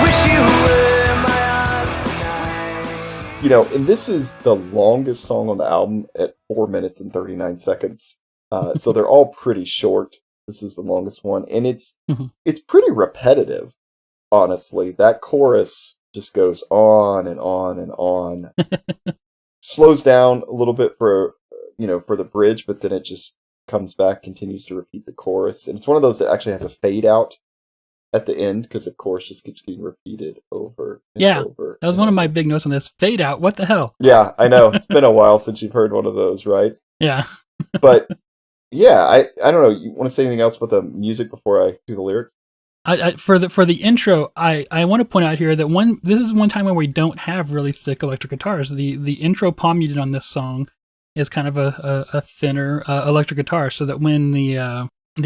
Wish you were in my arms tonight. And this is the longest song on the album at 4 minutes and 39 seconds. So they're all pretty short. This is the longest one, and Mhm. it's pretty repetitive. Honestly, that chorus just goes on and on and on. Slows down a little bit for the bridge, but then it just comes back, continues to repeat the chorus, and it's one of those that actually has a fade out at the end because the chorus just keeps getting repeated over and Yeah, over. that was and one of over. my big notes on this. Fade out. What the hell? Yeah, I know it's been a while since you've heard one of those, right? Yeah. But yeah, I don't know. You want to say anything else about the music before I do the lyrics? For the intro, I want to point out here that this is one time where we don't have really thick electric guitars. The intro palm muted on this song is kind of a thinner electric guitar, so that when the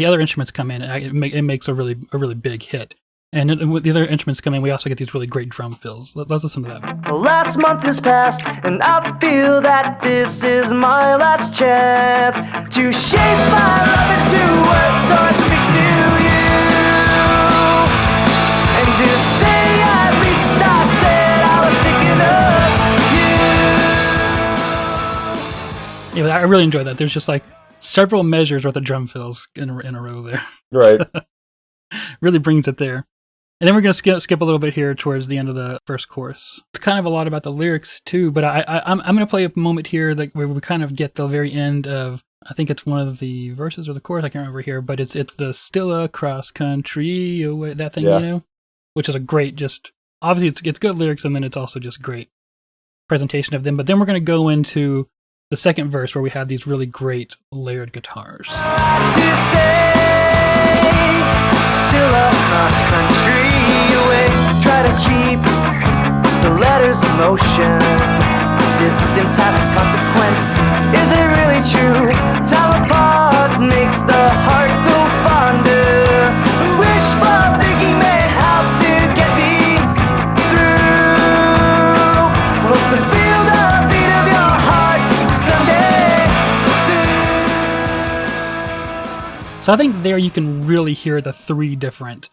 other instruments come in, it makes a really big hit. And with the other instruments come in, we also get these really great drum fills. Let's listen to that. The last month has passed, and I feel that this is my last chance to shape my love into words so it speaks to you. And to say at least I said I was thinking of you. Yeah, I really enjoy that. There's just like several measures worth of drum fills in a row there. Right. So, really brings it there. And then we're going to skip a little bit here towards the end of the first chorus. It's kind of a lot about the lyrics too, but I'm going to play a moment here that where we kind of get the very end of, I think it's one of the verses or the chorus, I can't remember here, but it's the still across country away, that thing, Yeah. you know, which is a great, just obviously it's good lyrics, and then it's also just great presentation of them. But then we're going to go into the second verse where we have these really great layered guitars. To say, still across country away. Try to keep the letters in motion. Distance has its consequence. Is it really true? Time apart makes the heart grow fonder. Wishful thinking may help to get me through. Hope to feel the beat of your heart someday soon. So I think there you can really hear the three different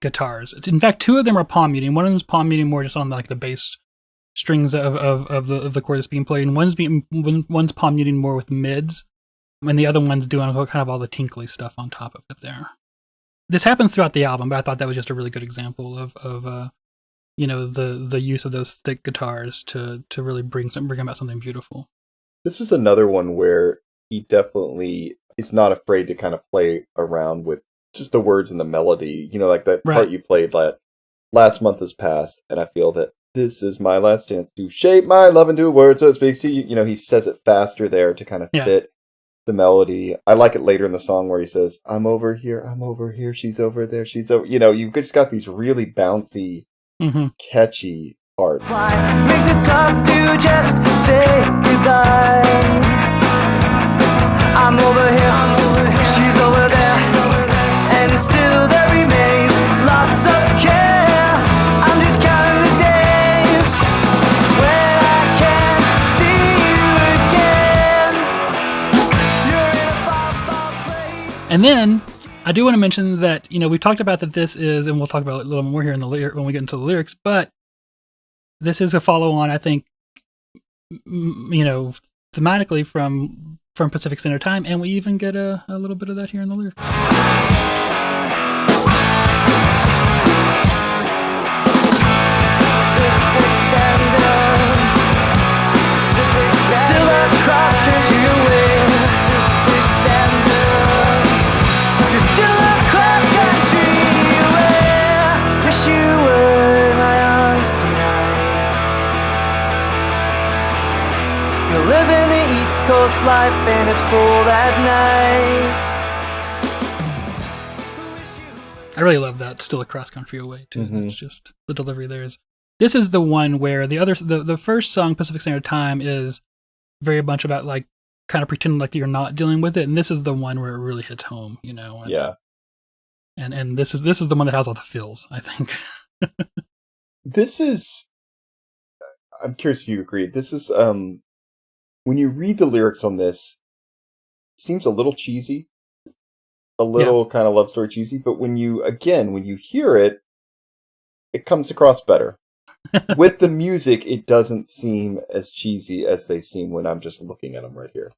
guitars. In fact, two of them are palm muting. One of them is palm muting more just on like the bass strings of the chord that's being played, and one's palm muting more with mids, and the other one's doing kind of all the tinkly stuff on top of it there. This happens throughout the album, but I thought that was just a really good example of you know, the use of those thick guitars to really bring about something beautiful. This is another one where he definitely is not afraid to kind of play around with just the words and the melody. You know, like that Right. part you played last month has passed, and I feel that this is my last chance to shape my love into a word so it speaks to you. You know, he says it faster there to kind of Yeah. fit the melody. I like it later in the song where he says, I'm over here, she's over there, she's over. You know, you've just got these really bouncy, Mm-hmm. catchy parts. Why makes it tough to just say goodbye? I'm over here, she's over there, and still there remains lots of care. I'm just counting the days when I can see you again. You're in a far, far place. And then I do want to mention that, you know, we talked about that this is, and we'll talk about it a little more here in the when we get into the lyrics, but this is a follow-on, I think, you know, thematically from Pacific Standard Time, and we even get a little bit of that here in the lyrics. Still across country away. Pacific Standard. You're still across country away. Wish you were in my arms tonight. You're living the East Coast life and it's cold at night. I really love that "Still Across Country Away" too. Mhm. It's just the delivery there is. This is the one where the first song, Pacific Standard Time, is very much about like kind of pretending like you're not dealing with it, and this is the one where it really hits home, you know. And, Yeah. and this is the one that has all the feels, I think. This is, I'm curious if you agree. This is, when you read the lyrics on this, it seems a little cheesy, a little kind of love story cheesy, but when you hear it, it comes across better. With the music, it doesn't seem as cheesy as they seem when I'm just looking at them right here.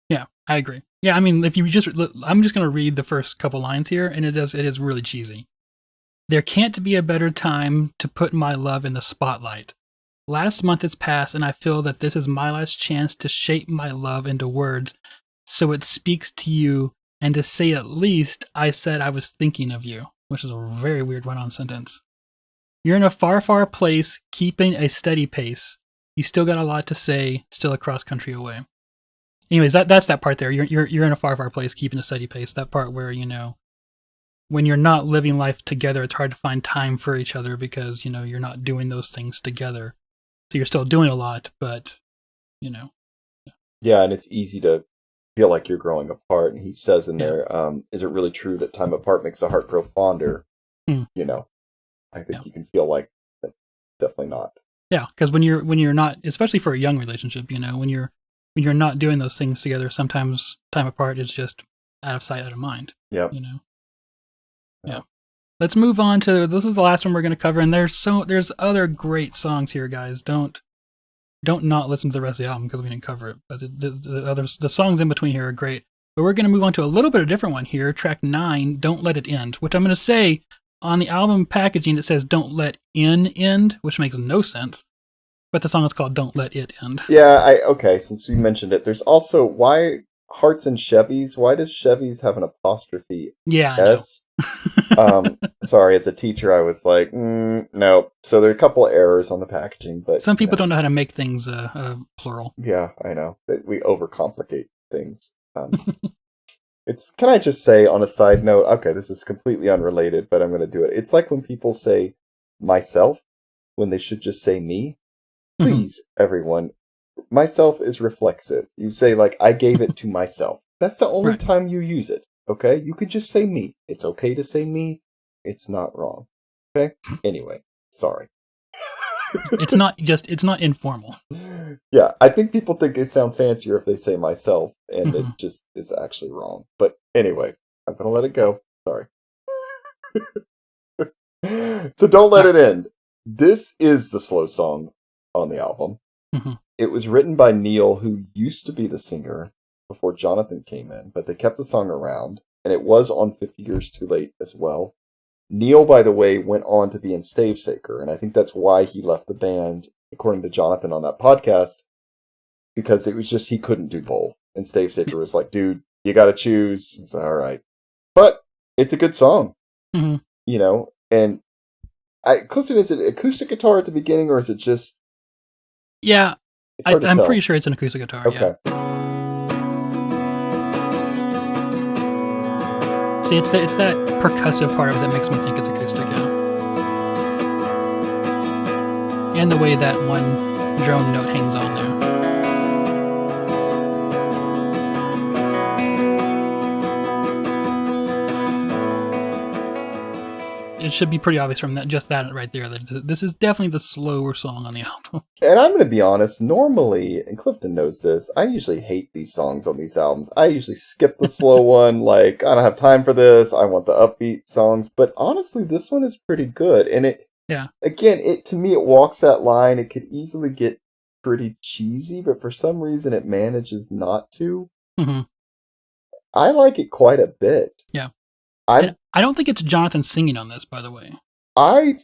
Yeah, I agree. Yeah, I mean, if you just, I'm just going to read the first couple lines here, and it is really cheesy. There can't be a better time to put my love in the spotlight. Last month has passed, and I feel that this is my last chance to shape my love into words so it speaks to you, and to say at least I said I was thinking of you, which is a very weird run-on sentence. You're in a far, far place, keeping a steady pace. You still got a lot to say, still across country away. Anyways, that's that part there. You're in a far, far place, keeping a steady pace. That part where, you know, when you're not living life together, it's hard to find time for each other because, you know, you're not doing those things together. So you're still doing a lot, but, you know, Yeah, and it's easy to feel like you're growing apart. And he says in Yeah. there, is it really true that time apart makes a heart grow fonder? Hmm. You know, I think Yeah. you can feel like that. Definitely not. Yeah, because when you're not, especially for a young relationship, when you're not doing those things together, sometimes time apart is just out of sight, out of mind. Yep. Yeah. Let's move on to this is the last one we're going to cover, and there's other great songs here, guys. Don't not listen to the rest of the album because we didn't cover it. But the songs in between here are great. But we're going to move on to a little bit of a different one here. Track 9, "Don't Let It End," which I'm going to say on the album packaging it says "Don't Let In End," which makes no sense. But the song is called "Don't Let It End." Yeah, okay, since we mentioned it, there's also why Hearts and Chevys. Why does Chevys have an apostrophe Yeah, S? Sorry, as a teacher, I was like, no. So there are a couple of errors on the packaging, but some people don't know how to make things plural. Yeah, I know that we overcomplicate things. Can I just say on a side note? Okay, this is completely unrelated, but I'm going to do it. It's like when people say myself when they should just say me. Please, everyone, myself is reflexive. You say like I gave it to myself. That's the only Right. time you use it. Okay, you can just say me. It's okay to say me. It's not wrong. Okay. Anyway, sorry. It's not informal. Yeah, I think people think they sound fancier if they say myself, and it just is actually wrong. But anyway, I'm gonna let it go. Sorry. So don't let it end. This is the slow song on the album. It was written by Neil, who used to be the singer before Jonathan came in, but they kept the song around, and it was on 50 Years Too Late as well. Neil, by the way, went on to be in Stavesacre, and I think that's why he left the band, according to Jonathan on that podcast, because it was just he couldn't do both. And Stavesacre was like, dude, you got to choose. It's all right. But it's a good song, and Clifton, is it acoustic guitar at the beginning, or is it just... Yeah, it's hard to I'm tell. pretty sure it's an acoustic guitar. Okay. Yeah. See, it's that percussive part of it that makes me think it's acoustic, yeah. And the way that one drone note hangs on there. It should be pretty obvious from that right there that this is definitely the slower song on the album. And I'm going to be honest, normally, and Clifton knows this, I usually hate these songs on these albums. I usually skip the slow one, like, I don't have time for this, I want the upbeat songs. But honestly, this one is pretty good. And to me, it walks that line. It could easily get pretty cheesy, but for some reason it manages not to. I like it quite a bit. Yeah. I don't think it's Jonathan singing on this, by the way. I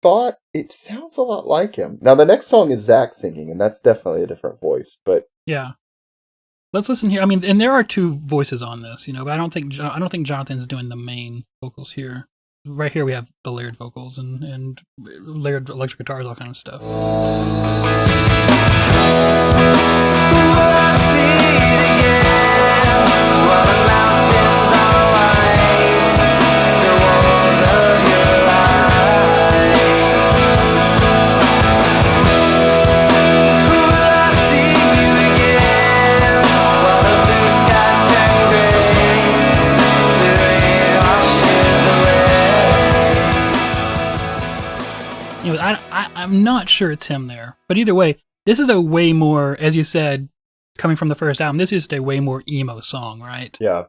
thought it sounds a lot like him. Now, the next song is Zach singing, and that's definitely a different voice. But yeah, let's listen here. I mean, and there are two voices on this, but I don't think Jonathan's doing the main vocals here. Right here, we have the layered vocals and layered electric guitars, all kind of stuff. I'm not sure it's him there, but either way, this is a way more, as you said, coming from the first album. This is just a way more emo song, right? Yeah.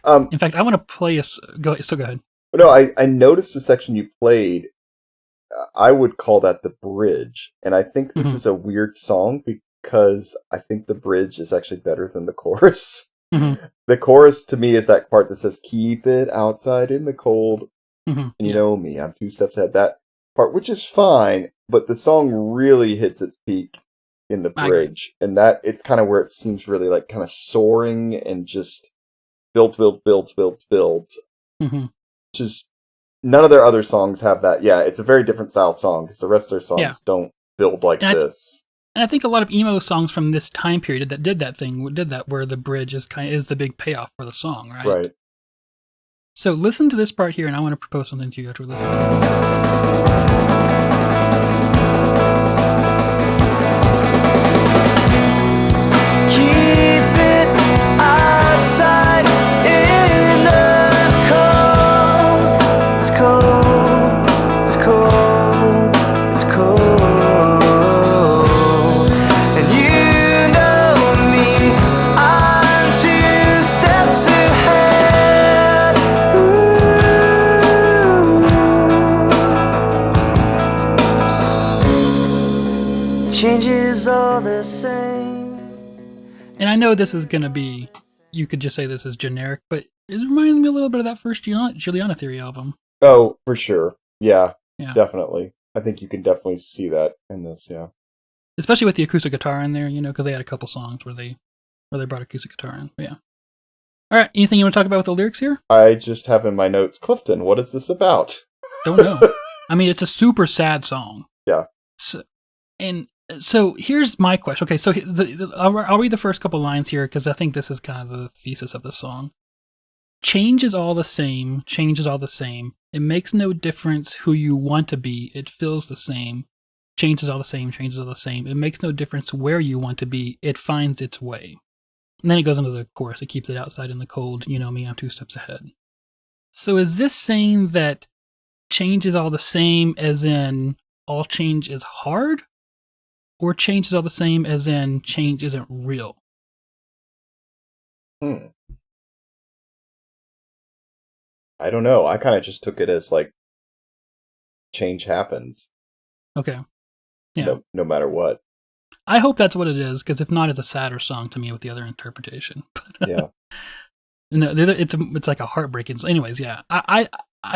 In fact, I want to play go ahead. No, I noticed the section you played. I would call that the bridge, and I think this is a weird song because I think the bridge is actually better than the chorus. The chorus to me is that part that says "Keep it outside in the cold," and you know me, I'm 2 steps ahead. That part, which is fine, but the song really hits its peak in the bridge, and that it's kind of where it seems really like kind of soaring and just builds. Just none of their other songs have that. Yeah, it's a very different style song because the rest of their songs don't build like this. And I think a lot of emo songs from this time period that did that where the bridge is the big payoff for the song, right? Right. So listen to this part here, and I want to propose something to you after listening. Keep know this is going to be, you could just say this is generic, but it reminds me a little bit of that first Juliana Theory album. Oh, for sure. Yeah, Yeah. definitely. I think you can definitely see that in this, yeah. Especially with the acoustic guitar in there, because they had a couple songs where they brought acoustic guitar in. But yeah. All right, anything you want to talk about with the lyrics here? I just have in my notes, Clifton, what is this about? Don't know. I mean, it's a super sad song. Yeah. So here's my question. Okay, so I'll read the first couple lines here because I think this is kind of the thesis of the song. Change is all the same. Change is all the same. It makes no difference who you want to be. It feels the same. Change is all the same. Change is all the same. It makes no difference where you want to be. It finds its way. And then it goes into the chorus. It keeps it outside in the cold. You know me, I'm 2 steps ahead. So is this saying that change is all the same as in all change is hard? Or change is all the same as in change isn't real? I don't know. I kind of just took it as like change happens. Okay. Yeah. No matter what. I hope that's what it is, because if not, it's a sadder song to me with the other interpretation. Yeah. No, it's like a heartbreaking. Anyways, yeah, I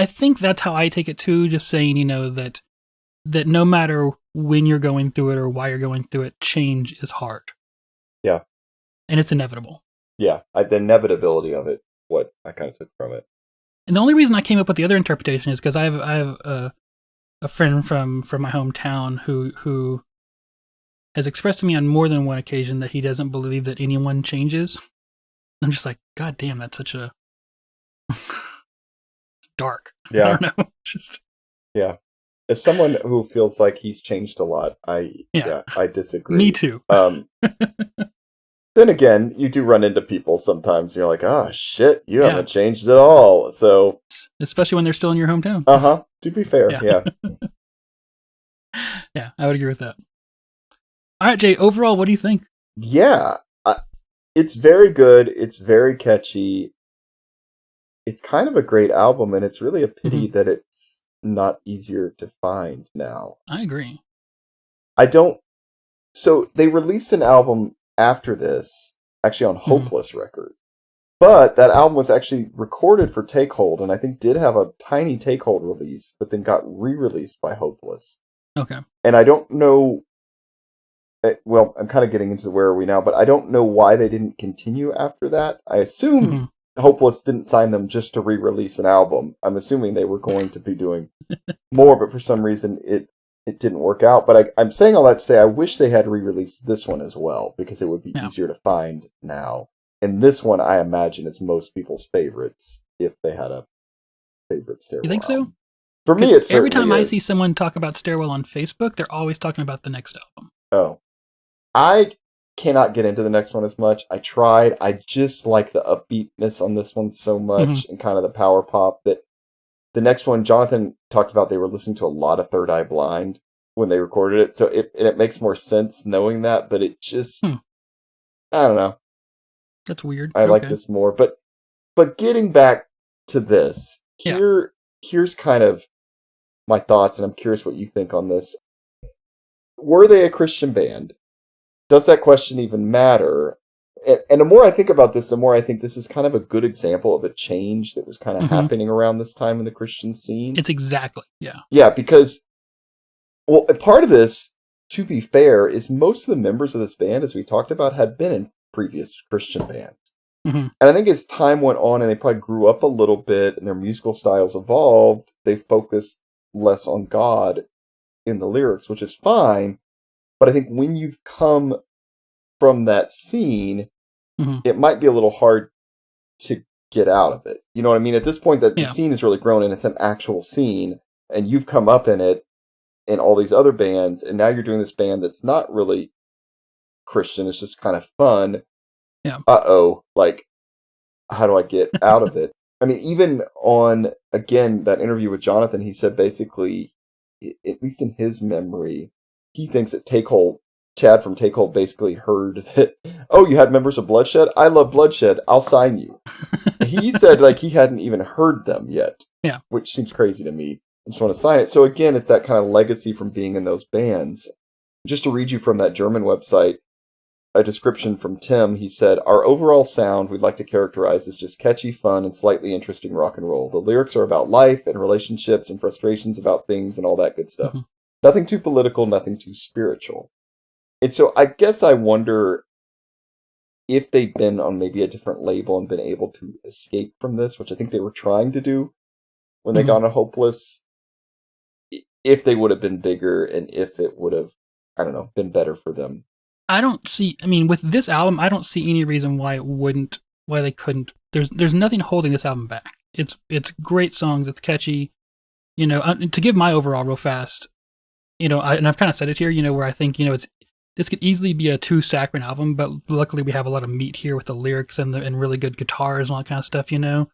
think that's how I take it too. Just saying, that no matter when you're going through it or why you're going through it, change is hard. Yeah. And it's inevitable. Yeah, the inevitability of it, what I kind of took from it. And the only reason I came up with the other interpretation is because I have a friend from my hometown who has expressed to me on more than one occasion that he doesn't believe that anyone changes. I'm just like, God damn, that's such a it's dark. Yeah. I don't know. Yeah. As someone who feels like he's changed a lot, I disagree. Me too. Then again, you do run into people sometimes, and you're like, oh, shit, you haven't changed at all. So, especially when they're still in your hometown. Uh-huh. To be fair, yeah. Yeah, I would agree with that. All right, Jay, overall, what do you think? Yeah. It's very good. It's very catchy. It's kind of a great album, and it's really a pity that it's not easier to find now. I agree. So they released an album after this, actually on Hopeless Records. But that album was actually recorded for Takehold, and I think did have a tiny Takehold release, but then got re-released by Hopeless. Okay. And I don't know, well, I'm kind of getting into where are we now, but I don't know why they didn't continue after that. I assume Hopeless didn't sign them just to re-release an album. I'm assuming they were going to be doing more, but for some reason it didn't work out. But I'm saying all that to say I wish they had re-released this one as well, because it would be easier to find now. And this one, I imagine, is most people's favorites if they had a favorite Stairwell. You think so? For me, it's every time I see someone talk about Stairwell on Facebook, they're always talking about the next album. Oh. I cannot get into the next one as much. I tried. I just like the upbeatness on this one so much and kind of the power pop that the next one, Jonathan talked about they were listening to a lot of Third Eye Blind when they recorded it. So it makes more sense knowing that, but it just, I don't know. That's weird. I like this more. But getting back to this, here's kind of my thoughts, and I'm curious what you think on this. Were they a Christian band? Does that question even matter? And the more I think about this, the more I think this is kind of a good example of a change that was kind of happening around this time in the Christian scene. It's exactly, Yeah, because, well, part of this, to be fair, is most of the members of this band, as we talked about, had been in previous Christian bands. And I think as time went on and they probably grew up a little bit and their musical styles evolved, they focused less on God in the lyrics, which is fine. But I think when you've come from that scene, it might be a little hard to get out of it. You know what I mean? At this point, that the scene is really grown and it's an actual scene, and you've come up in it in all these other bands, and now you're doing this band that's not really Christian. It's just kind of fun. Yeah. Like, how do I get out of it? I mean, even on, again, that interview with Jonathan, he said basically, at least in his memory, he thinks that Chad from Takehold basically heard that, oh, you had members of Bloodshed? I love Bloodshed. I'll sign you. He said like he hadn't even heard them yet. Yeah. Which seems crazy to me. I just want to sign it. So again, it's that kind of legacy from being in those bands. Just to read you from that German website, a description from Tim. He said, "Our overall sound we'd like to characterize as just catchy, fun, and slightly interesting rock and roll. The lyrics are about life and relationships and frustrations about things and all that good stuff. Mm-hmm. Nothing too political, nothing too spiritual." And so I guess I wonder if they'd been on maybe a different label and been able to escape from this, which I think they were trying to do when they Mm-hmm. got on Hopeless, if they would have been bigger and if it would have, I don't know, been better for them. I mean, with this album, I don't see any reason why they couldn't. There's nothing holding this album back. It's great songs. It's catchy. You know, to give my overall real fast, you know, and I've kind of said it here, you know, where I think, you know, this could easily be a 2 saccharine album, but luckily we have a lot of meat here with the lyrics and really good guitars and all that kind of stuff, you know.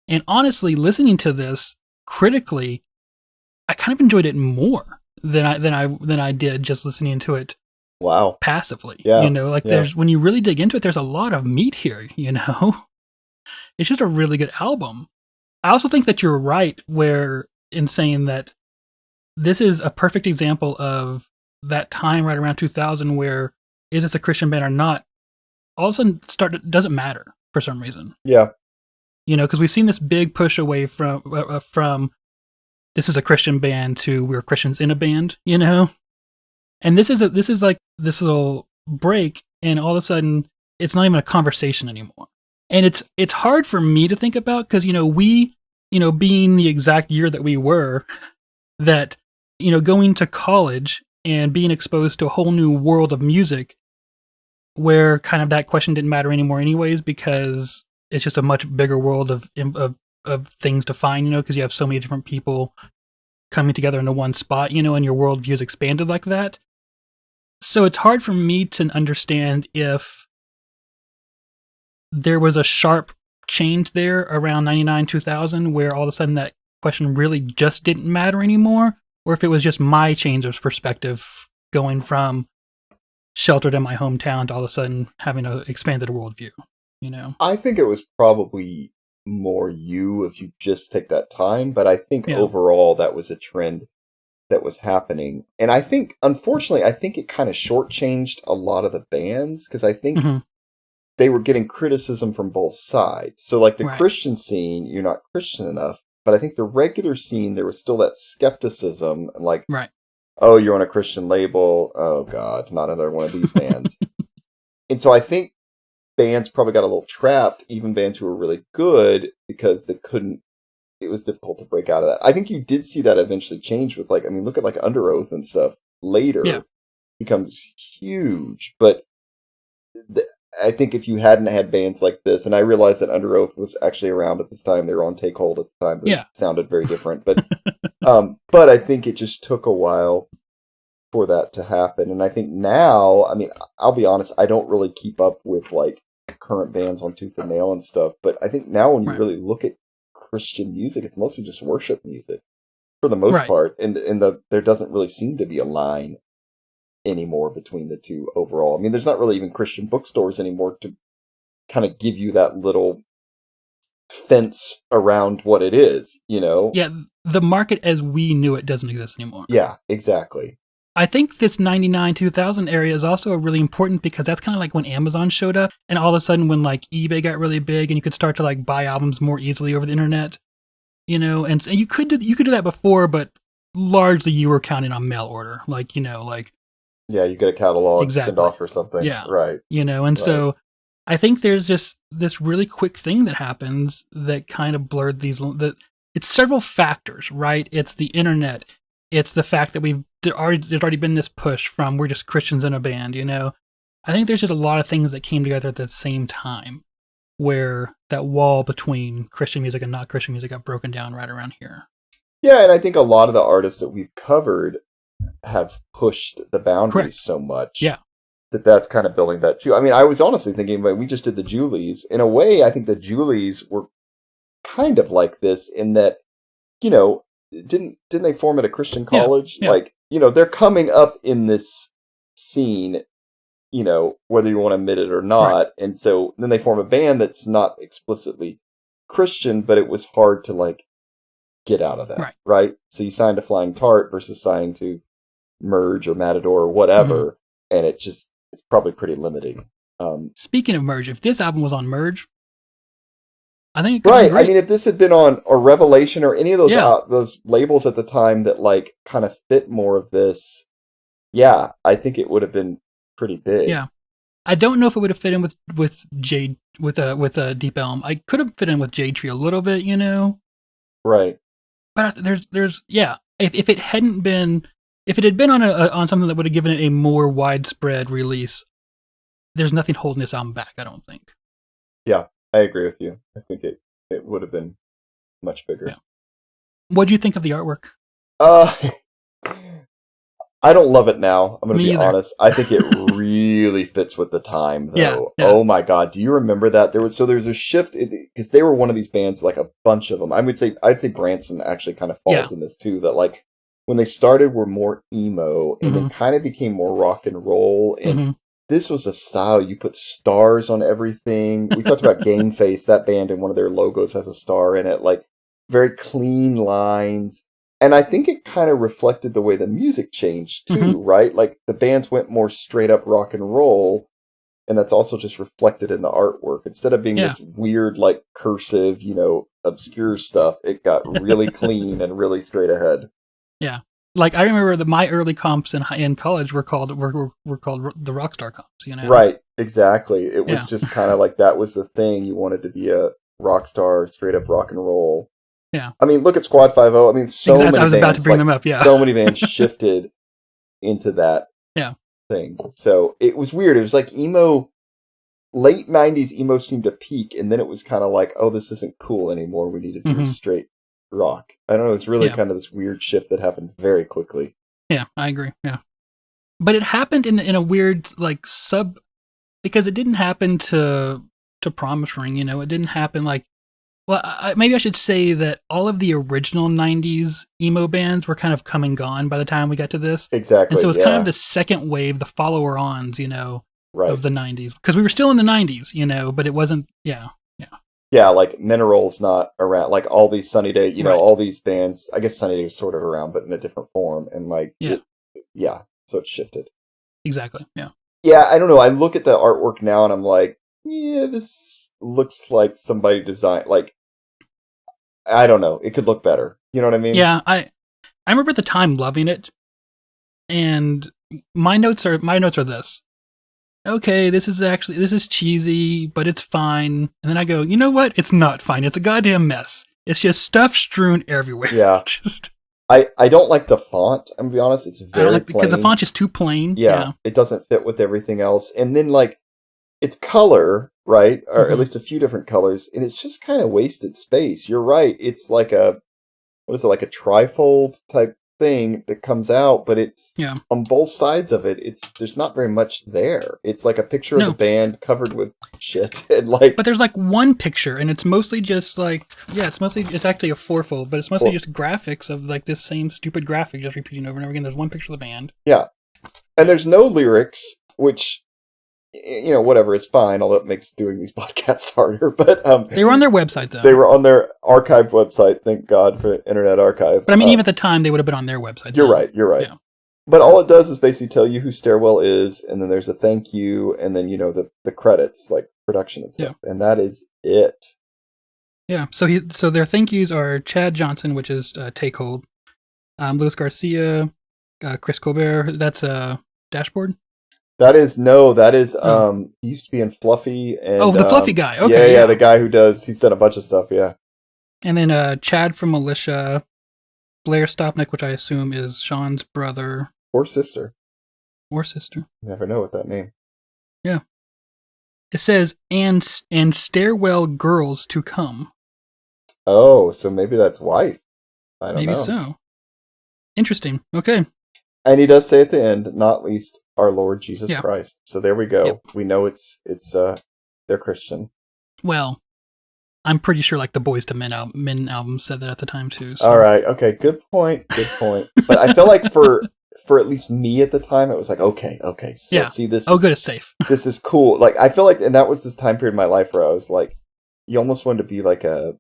And honestly, listening to this critically, I kind of enjoyed it more than I did just listening to it Wow. passively. Yeah. You know, like there's when you really dig into it, there's a lot of meat here, you know. It's just a really good album. I also think that you're right in saying that this is a perfect example of that time right around 2000 where is this a Christian band or not? All of a sudden, doesn't matter for some reason. Yeah. You know, because we've seen this big push away from this is a Christian band to we're Christians in a band. You know, and this is like this little break, and all of a sudden, it's not even a conversation anymore. And it's hard for me to think about because, you know, being the exact year that we were, that, you know, going to college and being exposed to a whole new world of music where kind of that question didn't matter anymore anyways, because it's just a much bigger world of things to find, you know, because you have so many different people coming together into one spot, you know, and your worldview's expanded like that. So it's hard for me to understand if there was a sharp change there around 99, 2000, where all of a sudden that question really just didn't matter anymore, or if it was just my change of perspective going from sheltered in my hometown to all of a sudden having an expanded worldview, you know? I think it was probably more you if you just take that time, but I think overall that was a trend that was happening. And I think, unfortunately, I think it kind of shortchanged a lot of the bands because I think they were getting criticism from both sides. So, like the Christian scene, you're not Christian enough, but I think the regular scene, there was still that skepticism and like, oh, you're on a Christian label. Oh, God, not another one of these bands. And so I think bands probably got a little trapped, even bands who were really good, because they couldn't, it was difficult to break out of that. I think you did see that eventually change with, like, I mean, look at like Under Oath and stuff later becomes huge. But I think if you hadn't had bands like this, and I realized that Under Oath was actually around at this time, they were on Take Hold at the time, that sounded very different. But but I think it just took a while for that to happen. And I think now, I mean, I'll be honest, I don't really keep up with like current bands on Tooth and Nail and stuff, but I think now when you really look at Christian music, it's mostly just worship music for the most part, and there doesn't really seem to be a line anymore between the two overall. I mean, there's not really even Christian bookstores anymore to kind of give you that little fence around what it is, you know? Yeah, the market as we knew it doesn't exist anymore. Yeah, exactly. I think this 99, 2000 area is also really important because that's kind of like when Amazon showed up, and all of a sudden when like eBay got really big and you could start to like buy albums more easily over the internet, you know, and you could do that before, but largely you were counting on mail order, like, you know, like, yeah, you get a catalog, send off or something. Yeah. Right. You know, and so I think there's just this really quick thing that happens that kind of blurred it's several factors, right? It's the internet. It's the fact that there's already been this push from we're just Christians in a band, you know? I think there's just a lot of things that came together at the same time where that wall between Christian music and not Christian music got broken down right around here. Yeah, and I think a lot of the artists that we've covered have pushed the boundaries so much that's kind of building that too. I mean, I was honestly thinking, we just did the Julies. In a way, I think the Julies were kind of like this in that, you know, didn't they form at a Christian college? Yeah. Like, you know, they're coming up in this scene, you know, whether you want to admit it or not. And so then they form a band that's not explicitly Christian, but it was hard to like get out of that, right? So you signed to Flying Tart versus signing to Merge or Matador or whatever, and it just it's probably pretty limiting. Speaking of Merge, if this album was on Merge, I think it could be Right. I great. mean, if this had been on or Revelation or any of Yeah. those labels at the time that like kind of fit more of this, yeah, I think it would have been pretty big. Yeah. I don't know if it would have fit in with Jade with a Deep Elm. I could have fit in with Jade Tree a little bit, you know. Right. But there's yeah. If it hadn't been, if it had been on something that would have given it a more widespread release, there's nothing holding this album back. I don't think. Yeah, I agree with you. I think it would have been much bigger. Yeah. What do you think of the artwork? Uh, I don't love it now. I'm going to Me be either. honest. I think it really fits with the time, though. Yeah, yeah. Oh my god, do you remember that? There's a shift because they were one of these bands, like a bunch of them. I'd say Branson actually kind of falls in this too. That like when they started were more emo and then kind of became more rock and roll. And this was a style. You put stars on everything. We talked about Game Face. That band and one of their logos has a star in it. Like very clean lines. And I think it kind of reflected the way the music changed too, right? Like the bands went more straight up rock and roll, and that's also just reflected in the artwork. Instead of being this weird, like cursive, obscure stuff, it got really clean and really straight ahead. Yeah, like I remember my early comps in college were called the Rockstar comps. You know, Right? Exactly. It was just kind of like that was the thing. You wanted to be a rock star, straight up rock and roll. Yeah. I mean, look at Squad 5-0. I mean, many bands. I was about to bring them up, yeah. So many bands shifted into that thing. So it was weird. It was like emo, late 90s emo seemed to peak, and then it was kind of like, oh, this isn't cool anymore. We need to do straight rock. I don't know. It was really kind of this weird shift that happened very quickly. Yeah, I agree. Yeah. But it happened in a weird, like, because it didn't happen to Promise Ring, it didn't happen like, well, maybe I should say that all of the original 90s emo bands were kind of come and gone by the time we got to this. Exactly. And so it's kind of the second wave, the follower-ons, right. of the 90s. Because we were still in the 90s, but it wasn't, Yeah, like Mineral's not around, like all these Sunny Day, all these bands, I guess Sunny Day was sort of around, but in a different form. And like, so it shifted. Exactly, yeah. Yeah, I don't know. I look at the artwork now and I'm like, yeah, this looks like somebody designed, like, I don't know. It could look better. You know what I mean? Yeah, I remember at the time loving it, and my notes are this. Okay, this is cheesy, but it's fine. And then I go, you know what? It's not fine. It's a goddamn mess. It's just stuff strewn everywhere. Yeah. I don't like the font. I'm gonna be honest. It's very plain. Because the font is too plain. Yeah, it doesn't fit with everything else. And then like, it's color, right? Or at least a few different colors, and it's just kind of wasted space. You're right. It's like a trifold type thing that comes out, but it's on both sides of it. There's not very much there. It's like a picture of the band covered with shit, and like. But there's like one picture, and it's mostly just like it's actually a fourfold, but it's mostly just graphics of like this same stupid graphic just repeating over and over again. There's one picture of the band. Yeah, and there's no lyrics, which. Whatever is fine, although it makes doing these podcasts harder. But they were on their website, though. They were on their archived website. Thank God for Internet Archive. But I mean, even at the time, they would have been on their website. You're right. Yeah. But all it does is basically tell you who Stairwell is, and then there's a thank you, and then the credits, like production and stuff, and that is it. Yeah. So their thank yous are Chad Johnson, which is Take Hold, Luis Garcia, Chris Colbert. That's Dashboard. That is he used to be in Fluffy and the Fluffy guy. Okay, yeah, the guy he's done a bunch of stuff, yeah. And then Chad from Militia, Blair Stopnick, which I assume is Sean's brother or sister. Never know with that name. Yeah. It says and Stairwell girls to come. Oh, so maybe that's wife. I don't know. Maybe so. Interesting. Okay. And he does say at the end, not least our Lord Jesus Christ. So there we go. Yep. We know it's they're Christian. Well, I'm pretty sure like the Boys to Men album said that at the time too. So. All right. Okay. Good point. But I feel like for at least me at the time, it was like, okay. So see this. Good, it's safe. This is cool. Like I feel like, and that was this time period in my life where I was like, you almost wanted to be like a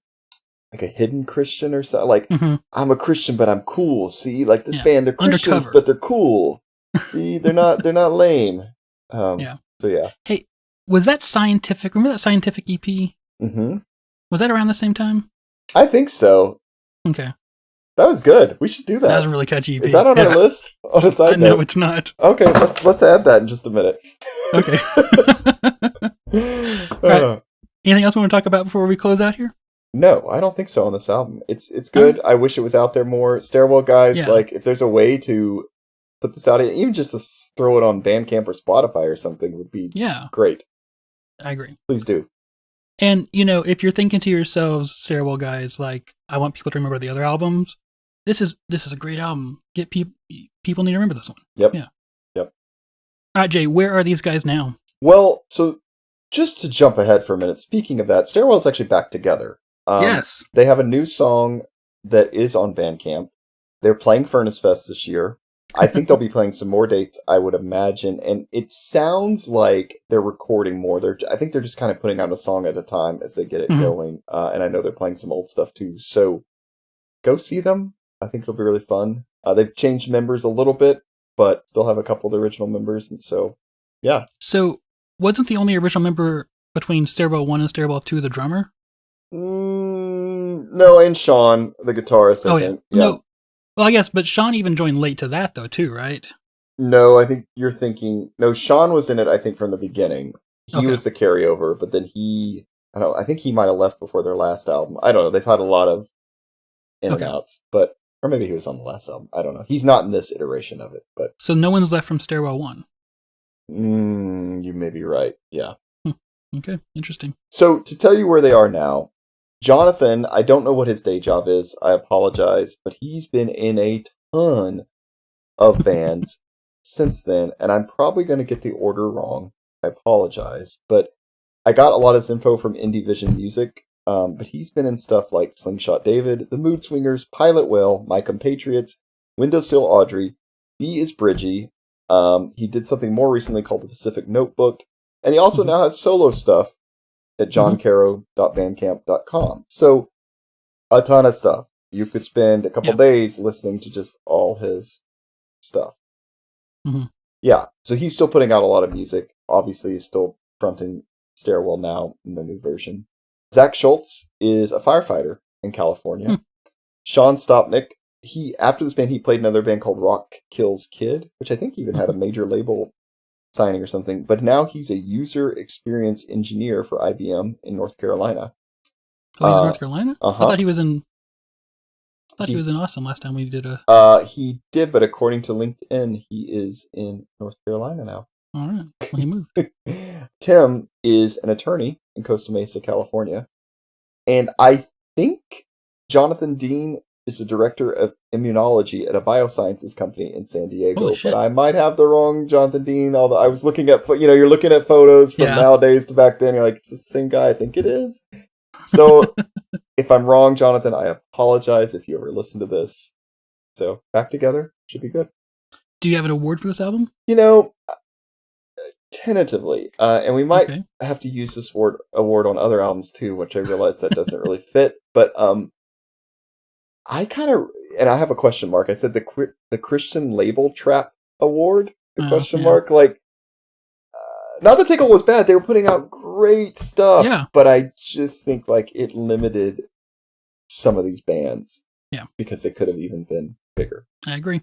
hidden Christian or something. Like I'm a Christian, but I'm cool. See, like this band, they're Christians, but they're cool. See, they're not lame. Yeah. So yeah. Hey, was that Scientific? Remember that Scientific EP? Mm-hmm. Was that around the same time? I think so. Okay. That was good. We should do That that. was a really catchy EP. Is that on our list? On a side note? No, it's not. Okay, let's add that in just a minute. Okay. Right. Anything else we want to talk about before we close out here? No, I don't think so on this album. It's good. I wish it was out there more. Stairwell guys, Yeah. like if there's a way to put this out, even just to throw it on Bandcamp or Spotify or something would be great. I agree. Please do. And, if you're thinking to yourselves, Stairwell guys, like, I want people to remember the other albums, this is a great album. People need to remember this one. Yep. Yeah. Yep. All right, Jay, where are these guys now? Well, so just to jump ahead for a minute, speaking of that, Stairwell is actually back together. Yes. They have a new song that is on Bandcamp. They're playing Furnace Fest this year. I think they'll be playing some more dates, I would imagine. And it sounds like they're recording more. I think they're just kind of putting out a song at a time as they get it going. And I know they're playing some old stuff too. So go see them. I think it'll be really fun. They've changed members a little bit, but still have a couple of the original members. And so, yeah. So wasn't the only original member between Stairwell 1 and Stairwell 2 the drummer? No, and Sean, the guitarist, I think. Yeah. No. Well, I guess, but Sean even joined late to that, though, too, right? No, I think you're thinking... No, Sean was in it, I think, from the beginning. He was the carryover, but then I think he might have left before their last album. I don't know. They've had a lot of in and outs, but... Or maybe he was on the last album. I don't know. He's not in this iteration of it, but... So no one's left from Stairwell 1? You may be right, yeah. Okay, interesting. So, to tell you where they are now... Jonathan, I don't know what his day job is. I apologize, but he's been in a ton of bands since then, and I'm probably going to get the order wrong. I apologize, but I got a lot of this info from Indie Vision Music, but he's been in stuff like Slingshot David, The Mood Swingers, Pilot Whale, My Compatriots, Windowsill Audrey, B is Bridgie. He did something more recently called The Pacific Notebook, and he also now has solo stuff at johncaro.bandcamp.com. So, a ton of stuff. You could spend a couple days listening to just all his stuff. Yeah, so he's still putting out a lot of music. Obviously, he's still fronting Stairwell now in the new version. Zach Schultz is a firefighter in California. Sean Stopnick, after this band, he played another band called Rock Kills Kid, which I think even had a major label signing or something, but now he's a user experience engineer for IBM in North Carolina. Oh, he's in North Carolina? I thought he was in he was in Austin last time we did a... He did, but according to LinkedIn, he is in North Carolina now. All right. Well, he moved. Tim is an attorney in Costa Mesa, California. And I think Jonathan Dean is the director of immunology at a biosciences company in San Diego. But I might have the wrong Jonathan Dean, although I was looking at, you're looking at photos from nowadays to back then. You're like, it's the same guy. I think it is. So if I'm wrong, Jonathan, I apologize if you ever listen to this. So back together. Should be good. Do you have an award for this album? Tentatively. And we might have to use this award on other albums too, which I realize that doesn't really fit. But I kind of, and I have a question mark. I said the Christian Label Trap Award, question mark. Like, not that Tickle was bad. They were putting out great stuff. Yeah. But I just think like it limited some of these bands. Yeah. Because they could have even been bigger. I agree.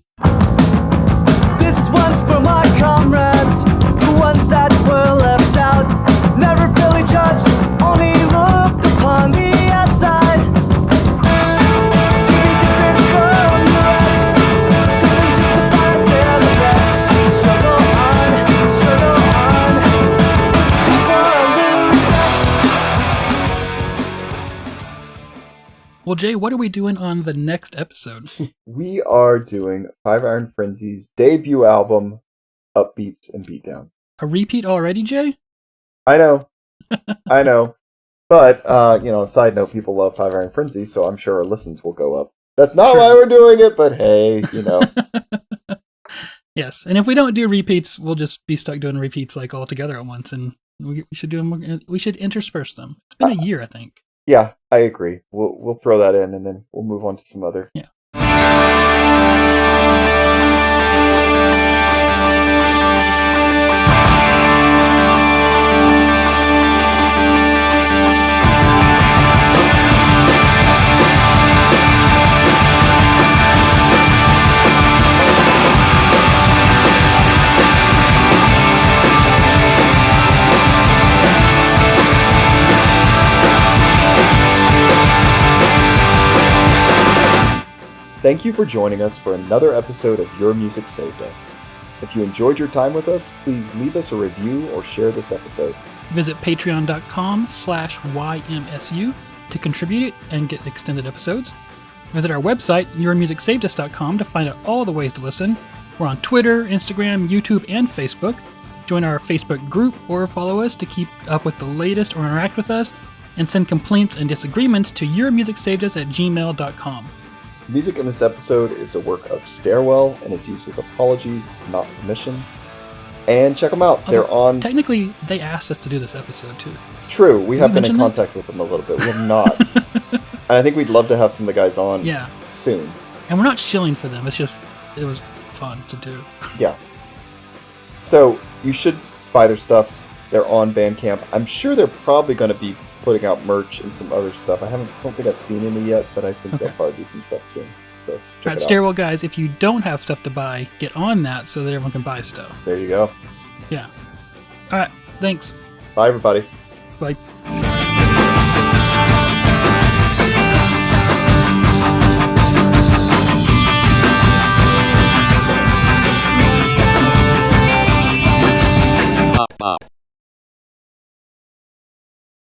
This one's for my comrades, the ones that were left out, never really judged, only looked upon the outside. To be different from the rest, doesn't justify they're the best. Struggle on, just for a little respect. Well, Jay, what are we doing on the next episode? We are doing Five Iron Frenzy's debut album, Upbeats and Beatdowns. A repeat already, Jay? I know. But, side note, people love Five Iron Frenzy, so I'm sure our listens will go up. That's not why we're doing it, but hey, Yes, and if we don't do repeats, we'll just be stuck doing repeats like all together at once, and we should do them. We should intersperse them. It's been a year, I think. Yeah, I agree. We'll throw that in, and then we'll move on to some other. Yeah. Thank you for joining us for another episode of Your Music Saved Us. If you enjoyed your time with us, please leave us a review or share this episode. Visit patreon.com/YMSU to contribute and get extended episodes. Visit our website, yourmusicsavedus.com, to find out all the ways to listen. We're on Twitter, Instagram, YouTube, and Facebook. Join our Facebook group or follow us to keep up with the latest or interact with us, and send complaints and disagreements to yourmusicsavedus@gmail.com. Music in this episode is the work of Stairwell and is used with apologies, not permission. And check them out. They're on... Technically, they asked us to do this episode, too. True, we have been in mention contact with them a little bit. We have not. And I think we'd love to have some of the guys on soon. And we're not shilling for them. It's just, it was fun to do. Yeah. So, you should buy their stuff. They're on Bandcamp. I'm sure they're probably going to be putting out merch and some other stuff. I don't think I've seen any yet, but I think there'll probably be some stuff soon. So, check Alright, it out. Stairwell guys, if you don't have stuff to buy, get on that so that everyone can buy stuff. There you go. Yeah. Alright, thanks. Bye, everybody. Bye.